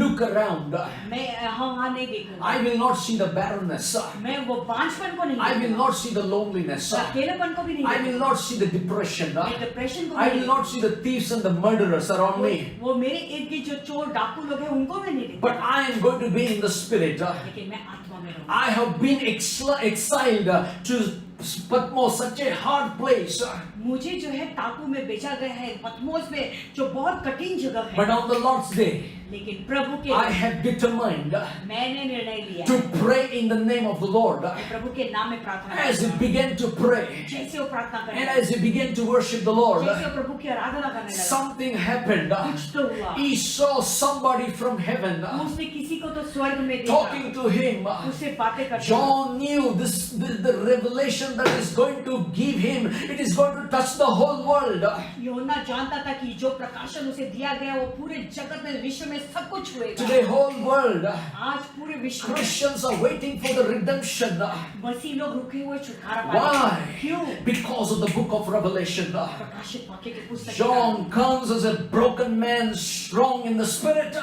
look around. मैं हाँ नहीं देखूंगा, I will not see the barrenness. मैं वो बांझपन को नहीं I will देखूंगा, not see the loneliness. अकेलेपन को भी नहीं I will देखूंगा, not see the depression. मैं डिप्रेशन को I भी will नहीं not see the thieves and the murderers around me. देखूंगा। वो मेरे इर्द गिर्द जो चोर डाकू लोग हैं उनको मैं नहीं But देखूंगा, I am going to be in the Spirit. लेकिन मैं आत्मा में रहूंगा। I have been exiled to Patmos, such a hard place. मुझे जो है टापू में बेचा गया है, पतमोस में जो बहुत कठिन जगह है, But on the Lord's day, लेकिन प्रभु के I have determined मैंने निर्णय लिया to pray in the name of the Lord. कि प्रभु के नाम में प्रार्थना As he करूंगा। began to pray, जैसे वो प्रार्थना and करने as he began to worship the Lord, जैसे वो प्रभु की आराधना करने लगा, something happened. कुछ तो हुआ। He saw somebody from heaven उसने किसी को तो स्वर्ग में देखा, talking to him. उससे बातें करते। John knew the revelation that is going to give him, it is going to touch the whole world. यूहन्ना जानता था कि जो प्रकाशन उसे दिया गया वो पूरे जगत में, विश्व में सब कुछ छुएगा। Today, whole world, आज पूरे विश्व में Christians are waiting for the redemption. मसीह लोग रुके हुए छुटकारा पाने। Why? क्यों? Because of the book of Revelation. प्रकाशित वाक्य की पुस्तक John comes as a broken man, strong in the spirit.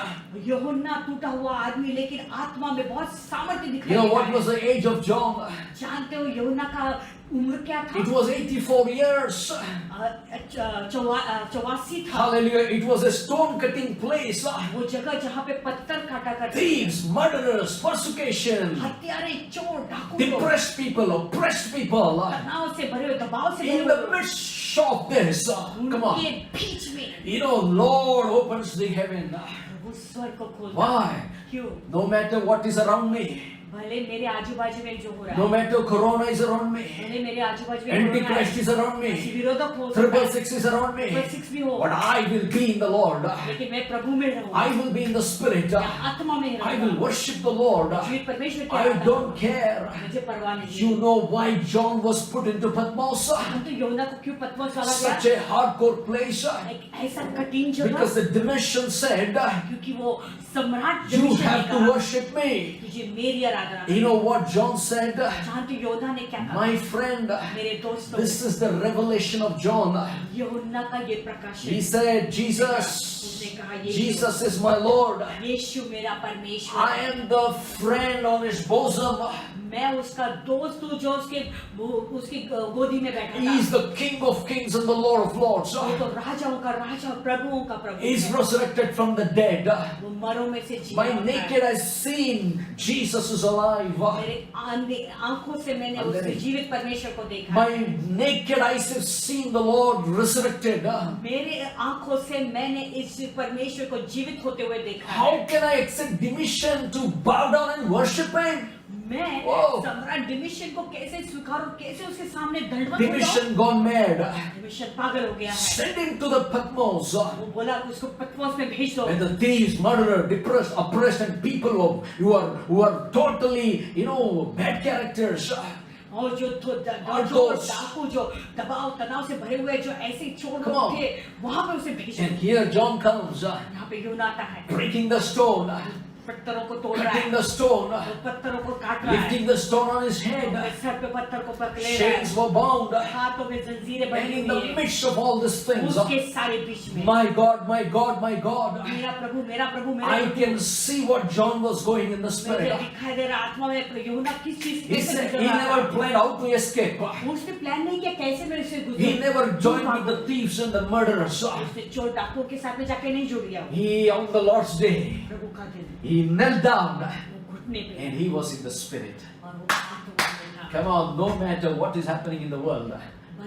यूहन्ना टूटा हुआ आदमी लेकिन आत्मा में बहुत सामर्थ्य दिखाई You know what देता was the age of John? है। जानते हो यूहन्ना का उम्र क्या था? It was 84 years. 84 था। Hallelujah. It was a stone cutting place. वो जगह जहाँ पे पत्थर काटा करते थे। Thieves, murderers, persecution, हत्यारे, चोर, डाकू लोग, depressed people, oppressed people. तनाव से भरे हुए, दबाव से भरे In the हुए, midst of this, come on. उनके बीच में You know, Lord opens the heaven. प्रभु स्वर्ग को खोलता है। Why? क्यों? No matter what is around me, भले मेरे आजू बाजू में जो हो रहा no है, matter corona is around me, भले मेरे आजू बाजू में कोरोना Antichrist है, is around किसी me, विरोधक हो सकता है, 666 is around me, 666 भी हो, but I will be in the Lord. लेकिन मैं प्रभु में रहूंगा, I will be in the Spirit. मैं आत्मा में I will रहूंगा, worship the Lord. जीवित परमेश्वर की I आराधना don't करूंगा। care. मुझे परवाह नहीं You है। know why John was put into Patmos? हम तो यूहन्ना को क्यों पतमोस वाला Such गया? a hardcore place. एक ऐसा कठिन जगह, Because the dimension said, क्योंकि वो सम्राट you जमीन ने have to कहा, worship me. तुझे मेरी आराधना You know what John said? जानते हो यूहन्ना ने क्या कहा? My friend, मेरे दोस्तों, this is the revelation of John. यूहन्ना का ये प्रकाशन, He said, उसने कहा Jesus is my Lord. यीशु मेरा परमेश्वर I है। am the friend on his bosom. मैं उसका दोस्त हूँ जो उसकी गोदी में बैठा He था। is the King of kings and the Lord of lords. वो तो राजाओं का राजा, प्रभुओं का प्रभु He is है। resurrected from the dead. वो मरों में से जी My उठा है। naked eyes seen Jesus is alive. मेरे आंखों से मैंने उस जीवित परमेश्वर को देखा। My naked eyes have seen the Lord resurrected. मेरे आंखों से मैंने इस परमेश्वर को जीवित होते हुए देखा है। How can I accept demission to bow down and worship Him? मैं Wow. सम्राट डिमिशन को कैसे स्वीकारूं, कैसे उसके सामने दंडवत हो जाऊं? Dimission gone mad. डिमिशन पागल हो गया है। Send him to the Patmos. वो बोला कि उसको पतमोस में भेज दो। And the thieves, murderer, depressed, oppressed, and people who are totally, bad characters. और जो डाकू जो दबाव तनाव से भरे हुए जो ऐसे चोर Come लोग on. थे, वहां पे उसे भेज And दो। here John comes, यहाँ पे यूहन्ना आता है, breaking the stone, पत्थरों को तोड़ रहा cutting है, the stone, वो पत्थरों को काट रहा है, lifting the stone on his वो head. सर पे पत्थर को पकड़ ले रहा Chains है, were bound. हाथों में जंजीरें And बंधी in हुई the है। midst of all these things, उसके सारे बीच में my God, my God, my God, मेरा प्रभु मेरा प्रभु मेरा I Prabhu, can see what John was going in the मुझे spirit. दिखाई दे रहा आत्मा में यूहन्ना किस चीज He से said गुजर he रहा never था। planned how to escape. उसने प्लान नहीं किया कैसे मैं इससे He गुजरूं। never joined with the thieves and the murderers. उसने चोर डाकुओं के साथ में जाके नहीं जुड़ गया। He, on the Lord's day, प्रभु का दिन, he knelt down वो घुटने पे and he was in the spirit. और वो आत्मा में था। Come on, no matter what is happening in the world,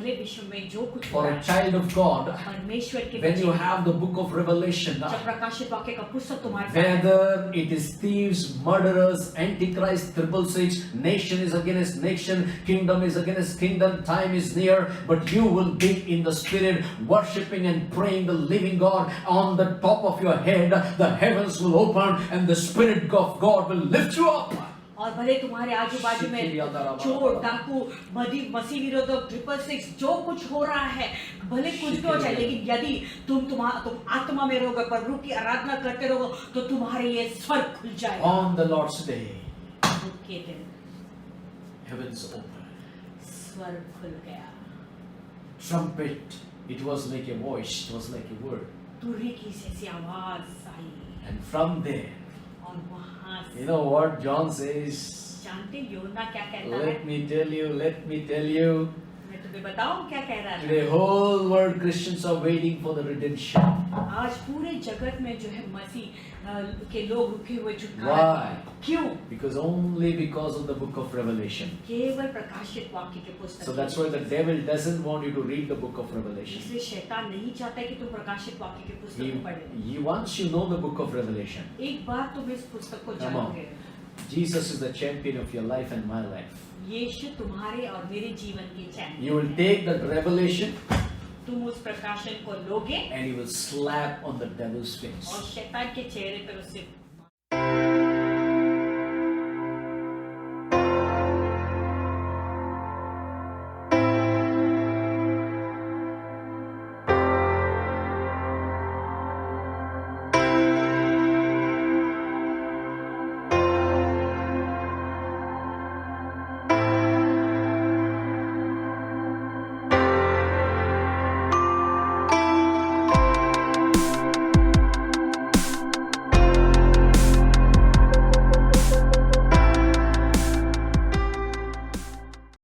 भले विश्व में जो कुछ हो For रहा a है, child of God, परमेश्वर के when बच्चे, you have the book of Revelation, जब प्रकाशित वाक्य का पुस्तक तुम्हारे साथ है, whether it is thieves, murderers, antichrist, 666, nation is against nation, kingdom is against kingdom, time is near, but you will be in the spirit, worshipping and praying the living God. On the top of your head, the heavens will open and the spirit of God will lift you up. और भले तुम्हारे आजू बाजू में चोर, डाकू, मसीह विरोधक, 666 जो कुछ हो रहा है, भले कुछ भी हो जाए, लेकिन यदि तुम आत्मा में रहोगे, प्रभु की आराधना करते रहोगे, तो तुम्हारे लिए स्वर्ग खुल जाएगा। On the Lord's day, के दिन heavens open. स्वर्ग खुल गया, Trumpet, it was like a voice, it was like a word. तुरही की जैसी आवाज आई, And from there, और वहां से you know what John says? जानते योना क्या कहता है? Let me tell you. मैं तुम्हें बताऊं क्या कह रहा है? Today, whole world Christians are waiting for the redemption. आज पूरे जगत में जो है मसीह के लोग रुके हुए छुटकारा। Why? क्यों? Because of the book of Revelation. केवल प्रकाशित वाक्य के पुस्तक। So that's why the devil doesn't want you to read the book of Revelation. इसलिए शैतान नहीं चाहता कि तुम प्रकाशित वाक्य के पुस्तक को पढ़े। Once you know the book of Revelation, एक बार तुम इस पुस्तक को Come on. जानोगे, Jesus is the champion of your life and my life. यीशु तुम्हारे और मेरे जीवन के champion. You will take that revelation तुम उस प्रकाशन को लोगे and you will slap on the devil's और face. शैतान के चेहरे पर उससे